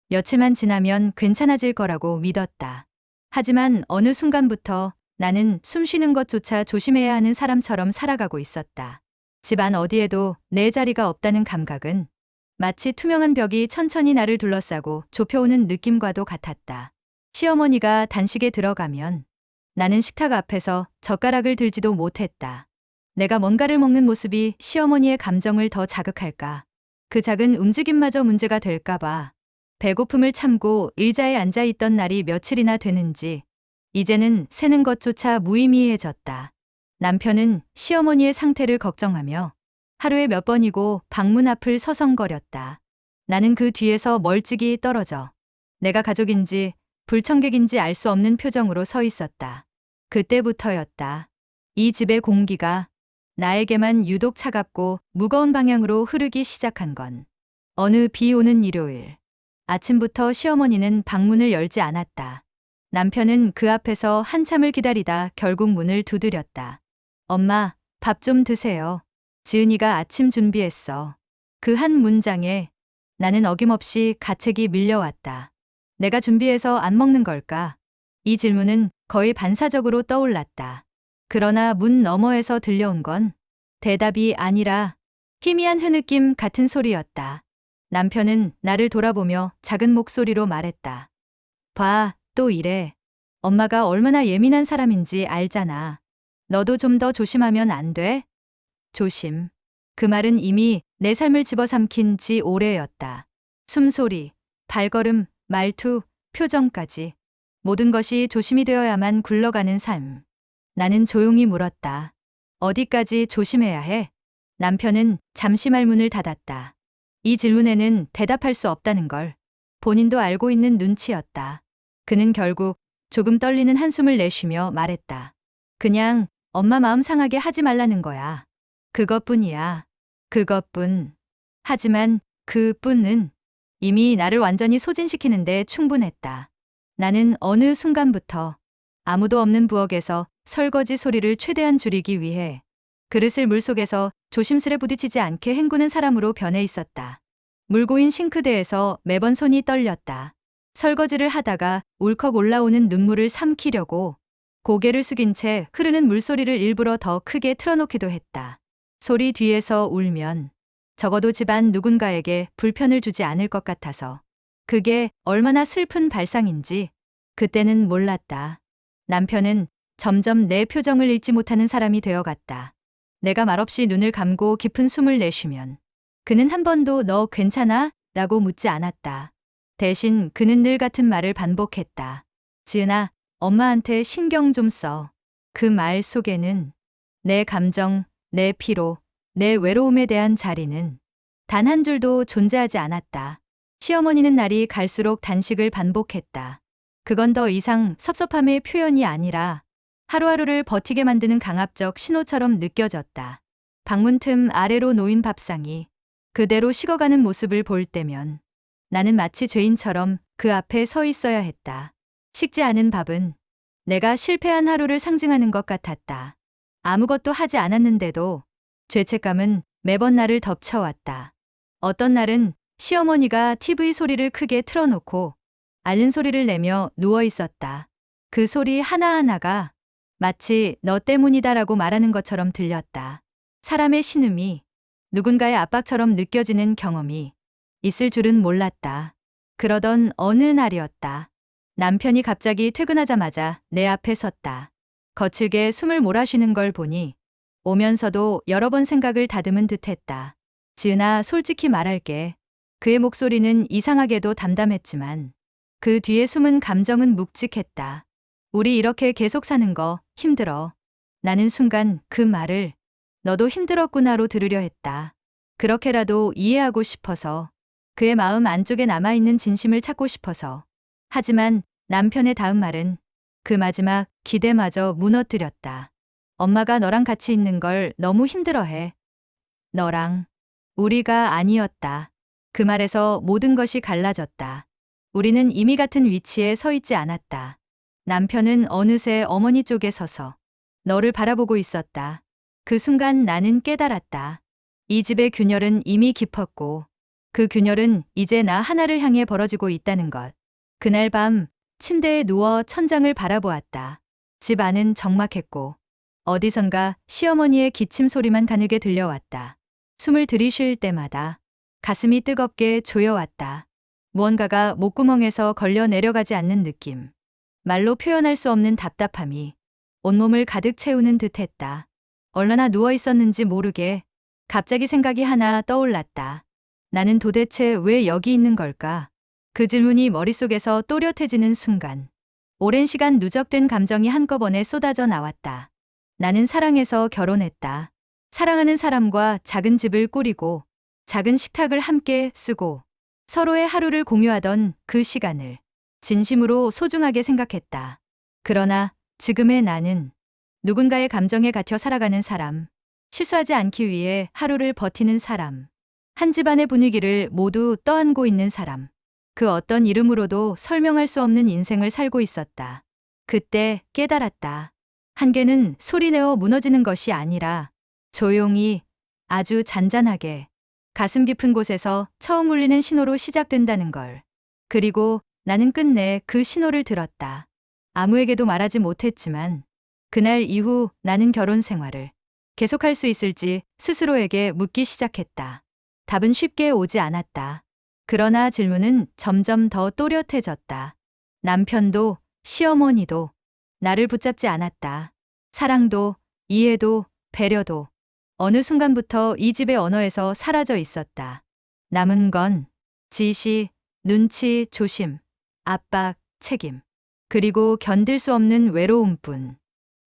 며칠만 지나면 괜찮아질 거라고 믿었다. 하지만 어느 순간부터 나는 숨 쉬는 것조차 조심해야 하는 사람처럼 살아가고 있었다. 집 안 어디에도 내 자리가 없다는 감각은 마치 투명한 벽이 천천히 나를 둘러싸고 좁혀오는 느낌과도 같았다. 시어머니가 단식에 들어가면 나는 식탁 앞에서 젓가락을 들지도 못했다. 내가 뭔가를 먹는 모습이 시어머니의 감정을 더 자극할까? 그 작은 움직임마저 문제가 될까봐 배고픔을 참고 의자에 앉아있던 날이 며칠이나 되는지 이제는 세는 것조차 무의미해졌다. 남편은 시어머니의 상태를 걱정하며 하루에 몇 번이고 방문 앞을 서성거렸다. 나는 그 뒤에서 멀찍이 떨어져 내가 가족인지 불청객인지 알 수 없는 표정으로 서 있었다. 그때부터였다. 이 집의 공기가 나에게만 유독 차갑고 무거운 방향으로 흐르기 시작한 건 어느 비 오는 일요일. 아침부터 시어머니는 방문을 열지 않았다. 남편은 그 앞에서 한참을 기다리다 결국 문을 두드렸다. 엄마, 밥 좀 드세요. 지은이가 아침 준비했어. 그 한 문장에 나는 어김없이 가책이 밀려왔다. 내가 준비해서 안 먹는 걸까? 이 질문은 거의 반사적으로 떠올랐다. 그러나 문 너머에서 들려온 건 대답이 아니라 희미한 흐느낌 같은 소리였다. 남편은 나를 돌아보며 작은 목소리로 말했다. 봐, 또 이래. 엄마가 얼마나 예민한 사람인지 알잖아. 너도 좀 더 조심하면 안 돼? 조심. 그 말은 이미 내 삶을 집어삼킨 지 오래였다. 숨소리, 발걸음, 말투, 표정까지. 모든 것이 조심이 되어야만 굴러가는 삶. 나는 조용히 물었다. 어디까지 조심해야 해? 남편은 잠시 말문을 닫았다. 이 질문에는 대답할 수 없다는 걸 본인도 알고 있는 눈치였다. 그는 결국 조금 떨리는 한숨을 내쉬며 말했다. 그냥 엄마 마음 상하게 하지 말라는 거야. 그것뿐이야. 그것뿐. 하지만 그 뿐은 이미 나를 완전히 소진시키는데 충분했다. 나는 어느 순간부터 아무도 없는 부엌에서 설거지 소리를 최대한 줄이기 위해 그릇을 물속에서 조심스레 부딪히지 않게 헹구는 사람으로 변해 있었다. 물 고인 싱크대에서 매번 손이 떨렸다. 설거지를 하다가 울컥 올라오는 눈물을 삼키려고 고개를 숙인 채 흐르는 물소리를 일부러 더 크게 틀어놓기도 했다. 소리 뒤에서 울면 적어도 집안 누군가에게 불편을 주지 않을 것 같아서 그게 얼마나 슬픈 발상인지 그때는 몰랐다. 남편은 점점 내 표정을 읽지 못하는 사람이 되어갔다. 내가 말없이 눈을 감고 깊은 숨을 내쉬면 그는 한 번도 너 괜찮아? 라고 묻지 않았다. 대신 그는 늘 같은 말을 반복했다. 지은아, 엄마한테 신경 좀 써. 그 말 속에는 내 감정, 내 피로, 내 외로움에 대한 자리는 단 한 줄도 존재하지 않았다. 시어머니는 날이 갈수록 단식을 반복했다. 그건 더 이상 섭섭함의 표현이 아니라 하루하루를 버티게 만드는 강압적 신호처럼 느껴졌다. 방문 틈 아래로 놓인 밥상이 그대로 식어가는 모습을 볼 때면 나는 마치 죄인처럼 그 앞에 서 있어야 했다. 식지 않은 밥은 내가 실패한 하루를 상징하는 것 같았다. 아무것도 하지 않았는데도 죄책감은 매번 나를 덮쳐왔다. 어떤 날은 시어머니가 TV 소리를 크게 틀어놓고 앓는 소리를 내며 누워 있었다. 그 소리 하나하나가 마치 너 때문이다라고 말하는 것처럼 들렸다. 사람의 신음이 누군가의 압박처럼 느껴지는 경험이 있을 줄은 몰랐다. 그러던 어느 날이었다. 남편이 갑자기 퇴근하자마자 내 앞에 섰다. 거칠게 숨을 몰아쉬는 걸 보니 오면서도 여러 번 생각을 다듬은 듯했다. 지은아, 솔직히 말할게. 그의 목소리는 이상하게도 담담했지만 그 뒤에 숨은 감정은 묵직했다. 우리 이렇게 계속 사는 거 힘들어. 나는 순간 그 말을 너도 힘들었구나로 들으려 했다. 그렇게라도 이해하고 싶어서, 그의 마음 안쪽에 남아있는 진심을 찾고 싶어서. 하지만 남편의 다음 말은 그 마지막 기대마저 무너뜨렸다. 엄마가 너랑 같이 있는 걸 너무 힘들어해. 너랑. 우리가 아니었다. 그 말에서 모든 것이 갈라졌다. 우리는 이미 같은 위치에 서 있지 않았다. 남편은 어느새 어머니 쪽에 서서 너를 바라보고 있었다. 그 순간 나는 깨달았다. 이 집의 균열은 이미 깊었고 그 균열은 이제 나 하나를 향해 벌어지고 있다는 것. 그날 밤 침대에 누워 천장을 바라보았다. 집 안은 적막했고 어디선가 시어머니의 기침 소리만 가늘게 들려왔다. 숨을 들이쉴 때마다 가슴이 뜨겁게 조여왔다. 무언가가 목구멍에서 걸려 내려가지 않는 느낌. 말로 표현할 수 없는 답답함이 온몸을 가득 채우는 듯했다. 얼마나 누워 있었는지 모르게 갑자기 생각이 하나 떠올랐다. 나는 도대체 왜 여기 있는 걸까? 그 질문이 머릿속에서 또렷해지는 순간 오랜 시간 누적된 감정이 한꺼번에 쏟아져 나왔다. 나는 사랑해서 결혼했다. 사랑하는 사람과 작은 집을 꾸리고 작은 식탁을 함께 쓰고 서로의 하루를 공유하던 그 시간을 진심으로 소중하게 생각했다. 그러나 지금의 나는 누군가의 감정에 갇혀 살아가는 사람, 실수하지 않기 위해 하루를 버티는 사람, 한 집안의 분위기를 모두 떠안고 있는 사람, 그 어떤 이름으로도 설명할 수 없는 인생을 살고 있었다. 그때 깨달았다. 한계는 소리내어 무너지는 것이 아니라 조용히, 아주 잔잔하게, 가슴 깊은 곳에서 처음 울리는 신호로 시작된다는 걸. 그리고 나는 끝내 그 신호를 들었다. 아무에게도 말하지 못했지만 그날 이후 나는 결혼 생활을 계속할 수 있을지 스스로에게 묻기 시작했다. 답은 쉽게 오지 않았다. 그러나 질문은 점점 더 또렷해졌다. 남편도 시어머니도 나를 붙잡지 않았다. 사랑도, 이해도, 배려도 어느 순간부터 이 집의 언어에서 사라져 있었다. 남은 건 지시, 눈치, 조심, 압박, 책임, 그리고 견딜 수 없는 외로움뿐.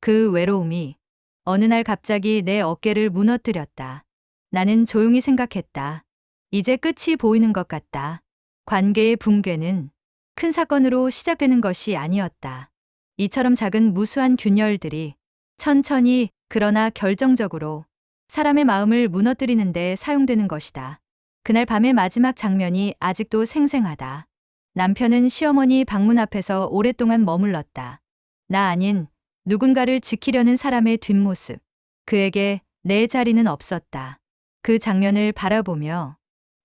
그 외로움이 어느 날 갑자기 내 어깨를 무너뜨렸다. 나는 조용히 생각했다. 이제 끝이 보이는 것 같다. 관계의 붕괴는 큰 사건으로 시작되는 것이 아니었다. 이처럼 작은 무수한 균열들이 천천히 그러나 결정적으로 사람의 마음을 무너뜨리는 데 사용되는 것이다. 그날 밤의 마지막 장면이 아직도 생생하다. 남편은 시어머니 방문 앞에서 오랫동안 머물렀다. 나 아닌 누군가를 지키려는 사람의 뒷모습. 그에게 내 자리는 없었다. 그 장면을 바라보며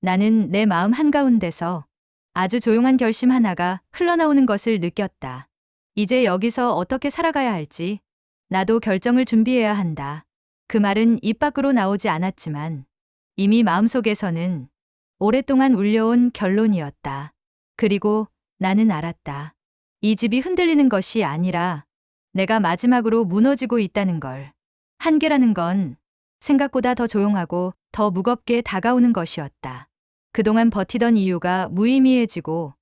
나는 내 마음 한가운데서 아주 조용한 결심 하나가 흘러나오는 것을 느꼈다. 이제 여기서 어떻게 살아가야 할지 나도 결정을 준비해야 한다. 그 말은 입 밖으로 나오지 않았지만 이미 마음속에서는 오랫동안 울려온 결론이었다. 그리고 나는 알았다. 이 집이 흔들리는 것이 아니라 내가 마지막으로 무너지고 있다는 걸. 한계라는 건 생각보다 더 조용하고 더 무겁게 다가오는 것이었다. 그동안 버티던 이유가 무의미해지고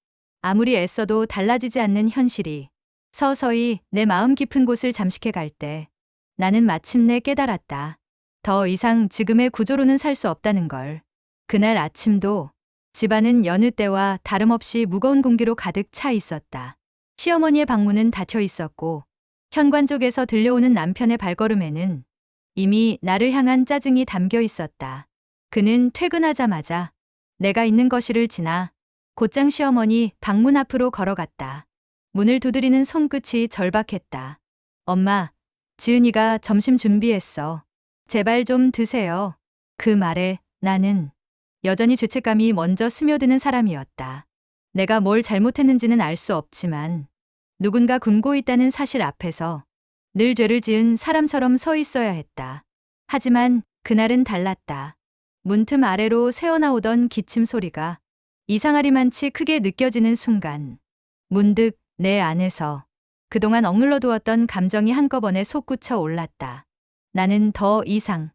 아무리 애써도 달라지지 않는 현실이 서서히 내 마음 깊은 곳을 잠식해 갈 때 나는 마침내 깨달았다. 더 이상 지금의 구조로는 살 수 없다는 걸. 그날 아침도 집안은 여느 때와 다름없이 무거운 공기로 가득 차 있었다. 시어머니의 방문은 닫혀 있었고 현관 쪽에서 들려오는 남편의 발걸음에는 이미 나를 향한 짜증이 담겨 있었다. 그는 퇴근하자마자 내가 있는 거실을 지나 곧장 시어머니 방문 앞으로 걸어갔다. 문을 두드리는 손끝이 절박했다. 엄마, 지은이가 점심 준비했어. 제발 좀 드세요. 그 말에 나는 여전히 죄책감이 먼저 스며드는 사람이었다. 내가 뭘 잘못했는지는 알 수 없지만 누군가 굶고 있다는 사실 앞에서 늘 죄를 지은 사람처럼 서 있어야 했다. 하지만 그날은 달랐다. 문틈 아래로 새어나오던 기침 소리가 이상하리만치 크게 느껴지는 순간 문득 내 안에서 그동안 억눌러 두었던 감정이 한꺼번에 솟구쳐 올랐다. 나는 더 이상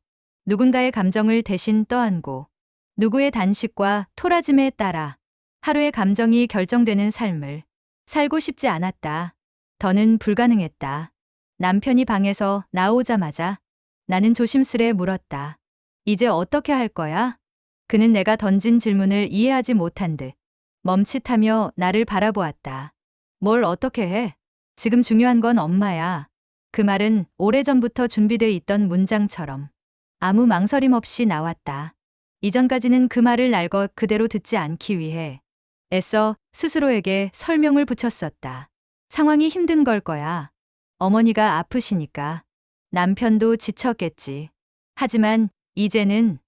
누군가의 감정을 대신 떠안고 누구의 단식과 토라짐에 따라 하루의 감정이 결정되는 삶을 살고 싶지 않았다. 더는 불가능했다. 남편이 방에서 나오자마자 나는 조심스레 물었다. 이제 어떻게 할 거야? 그는 내가 던진 질문을 이해하지 못한 듯 멈칫하며 나를 바라보았다. 뭘 어떻게 해? 지금 중요한 건 엄마야. 그 말은 오래전부터 준비돼 있던 문장처럼 아무 망설임 없이 나왔다. 이전까지는 그 말을 날 것 그대로 듣지 않기 위해 애써 스스로에게 설명을 붙였었다. 상황이 힘든 걸 거야. 어머니가 아프시니까. 남편도 지쳤겠지. 하지만 이제는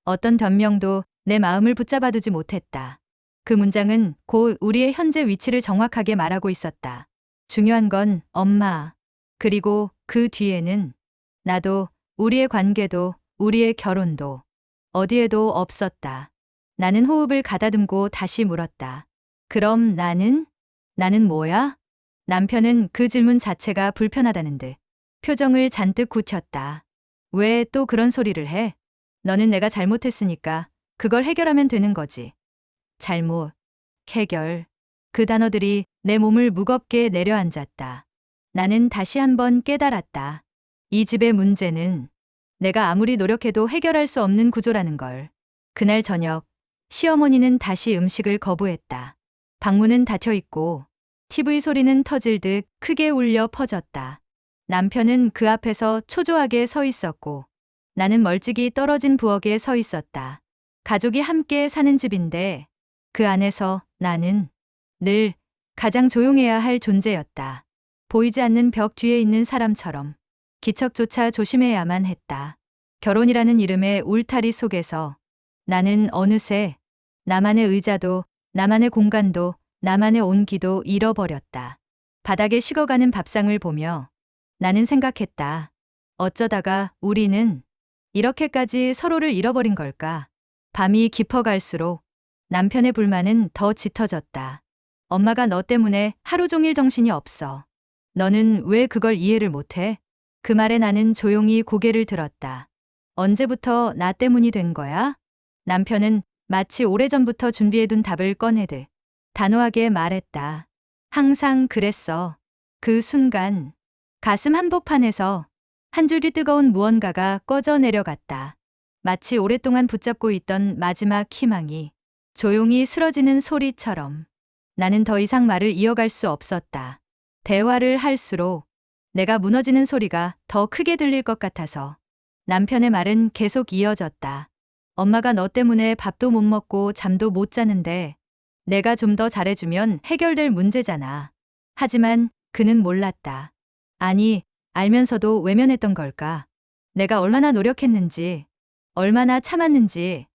어떤 변명도 내 마음을 붙잡아두지 못했다. 그 문장은 곧 우리의 현재 위치를 정확하게 말하고 있었다. 중요한 건 엄마. 그리고 그 뒤에는 나도, 우리의 관계도, 우리의 결혼도 어디에도 없었다. 나는 호흡을 가다듬고 다시 물었다. 그럼 나는? 나는 뭐야? 남편은 그 질문 자체가 불편하다는 듯 표정을 잔뜩 굳혔다. 왜 또 그런 소리를 해? 너는 내가 잘못했으니까 그걸 해결하면 되는 거지. 잘못, 해결. 그 단어들이 내 몸을 무겁게 내려앉았다. 나는 다시 한번 깨달았다. 이 집의 문제는 내가 아무리 노력해도 해결할 수 없는 구조라는 걸. 그날 저녁, 시어머니는 다시 음식을 거부했다. 방문은 닫혀 있고 TV 소리는 터질 듯 크게 울려 퍼졌다. 남편은 그 앞에서 초조하게 서 있었고 나는 멀찍이 떨어진 부엌에 서 있었다. 가족이 함께 사는 집인데 그 안에서 나는 늘 가장 조용해야 할 존재였다. 보이지 않는 벽 뒤에 있는 사람처럼 기척조차 조심해야만 했다. 결혼이라는 이름의 울타리 속에서 나는 어느새 나만의 의자도, 나만의 공간도, 나만의 온기도 잃어버렸다. 바닥에 식어가는 밥상을 보며 나는 생각했다. 어쩌다가 우리는 이렇게까지 서로를 잃어버린 걸까? 밤이 깊어갈수록 남편의 불만은 더 짙어졌다. 엄마가 너 때문에 하루 종일 정신이 없어. 너는 왜 그걸 이해를 못해? 그 말에 나는 조용히 고개를 들었다. 언제부터 나 때문이 된 거야? 남편은 마치 오래전부터 준비해둔 답을 꺼내듯 단호하게 말했다. 항상 그랬어. 그 순간 가슴 한복판에서 한 줄기 뜨거운 무언가가 꺼져 내려갔다. 마치 오랫동안 붙잡고 있던 마지막 희망이 조용히 쓰러지는 소리처럼. 나는 더 이상 말을 이어갈 수 없었다. 대화를 할수록 내가 무너지는 소리가 더 크게 들릴 것 같아서 남편의 말은 계속 이어졌다. 엄마가 너 때문에 밥도 못 먹고 잠도 못 자는데 내가 좀 더 잘해주면 해결될 문제잖아. 하지만 그는 몰랐다. 아니, 알면서도 외면했던 걸까? 내가 얼마나 노력했는지, 얼마나 참았는지,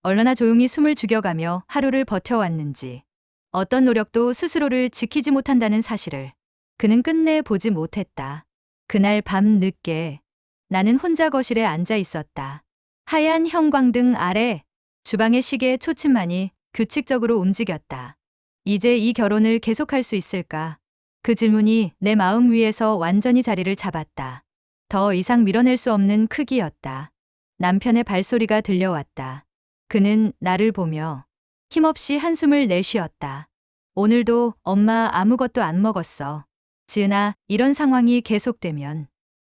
얼마나 조용히 숨을 죽여가며 하루를 버텨왔는지, 어떤 노력도 스스로를 지키지 못한다는 사실을 그는 끝내 보지 못했다. 그날 밤 늦게 나는 혼자 거실에 앉아 있었다. 하얀 형광등 아래 주방의 시계의 초침만이 규칙적으로 움직였다. 이제 이 결혼을 계속할 수 있을까? 그 질문이 내 마음 위에서 완전히 자리를 잡았다. 더 이상 밀어낼 수 없는 크기였다. 남편의 발소리가 들려왔다. 그는 나를 보며 힘없이 한숨을 내쉬었다. 오늘도 엄마 아무것도 안 먹었어. 지은아, 이런 상황이 계속되면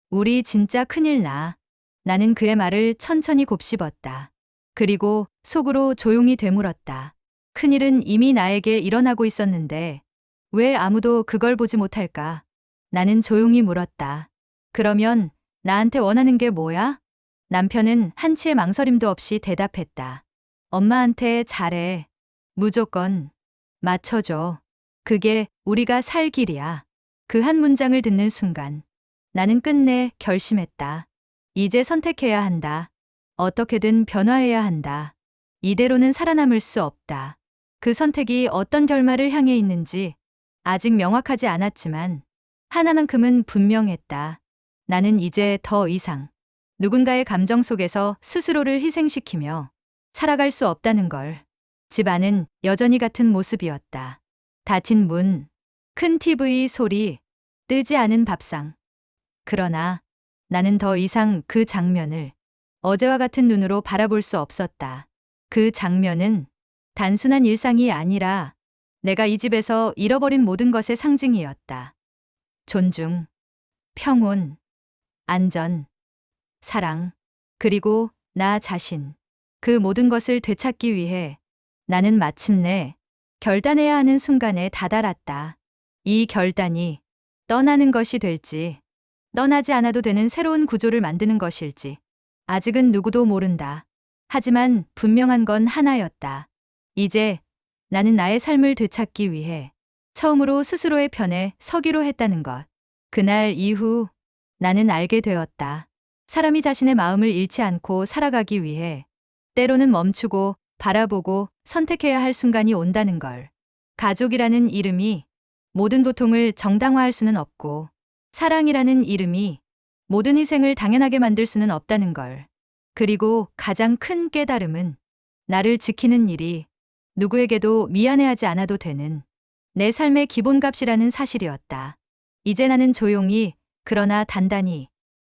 우리 진짜 큰일 나. 나는 그의 말을 천천히 곱씹었다. 그리고 속으로 조용히 되물었다. 큰일은 이미 나에게 일어나고 있었는데 왜 아무도 그걸 보지 못할까? 나는 조용히 물었다. 그러면 나한테 원하는 게 뭐야? 남편은 한치의 망설임도 없이 대답했다. 엄마한테 잘해. 무조건 맞춰줘. 그게 우리가 살 길이야. 그 한 문장을 듣는 순간 나는 끝내 결심했다. 이제 선택해야 한다. 어떻게든 변화해야 한다. 이대로는 살아남을 수 없다. 그 선택이 어떤 결말을 향해 있는지 아직 명확하지 않았지만 하나만큼은 분명했다. 나는 이제 더 이상 누군가의 감정 속에서 스스로를 희생시키며 살아갈 수 없다는 걸. 집 안은 여전히 같은 모습이었다. 닫힌 문, 큰 TV 소리, 뜨지 않은 밥상. 그러나 나는 더 이상 그 장면을 어제와 같은 눈으로 바라볼 수 없었다. 그 장면은 단순한 일상이 아니라 내가 이 집에서 잃어버린 모든 것의 상징이었다. 존중, 평온, 안전, 사랑, 그리고 나 자신. 그 모든 것을 되찾기 위해 나는 마침내 결단해야 하는 순간에 다다랐다. 이 결단이 떠나는 것이 될지, 떠나지 않아도 되는 새로운 구조를 만드는 것일지, 아직은 누구도 모른다. 하지만 분명한 건 하나였다. 이제 나는 나의 삶을 되찾기 위해 처음으로 스스로의 편에 서기로 했다는 것. 그날 이후 나는 알게 되었다. 사람이 자신의 마음을 잃지 않고 살아가기 위해 때로는 멈추고 바라보고 선택해야 할 순간이 온다는 걸. 가족이라는 이름이 모든 고통을 정당화할 수는 없고, 사랑이라는 이름이 모든 희생을 당연하게 만들 수는 없다는 걸. 그리고 가장 큰 깨달음은 나를 지키는 일이 누구에게도 미안해하지 않아도 되는 내 삶의 기본값이라는 사실이었다. 이제 나는 조용히, 그러나 단단히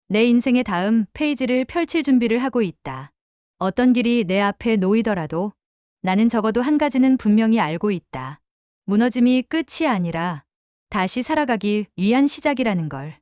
내 인생의 다음 페이지를 펼칠 준비를 하고 있다. 어떤 길이 내 앞에 놓이더라도 나는 적어도 한 가지는 분명히 알고 있다. 무너짐이 끝이 아니라 다시 살아가기 위한 시작이라는 걸.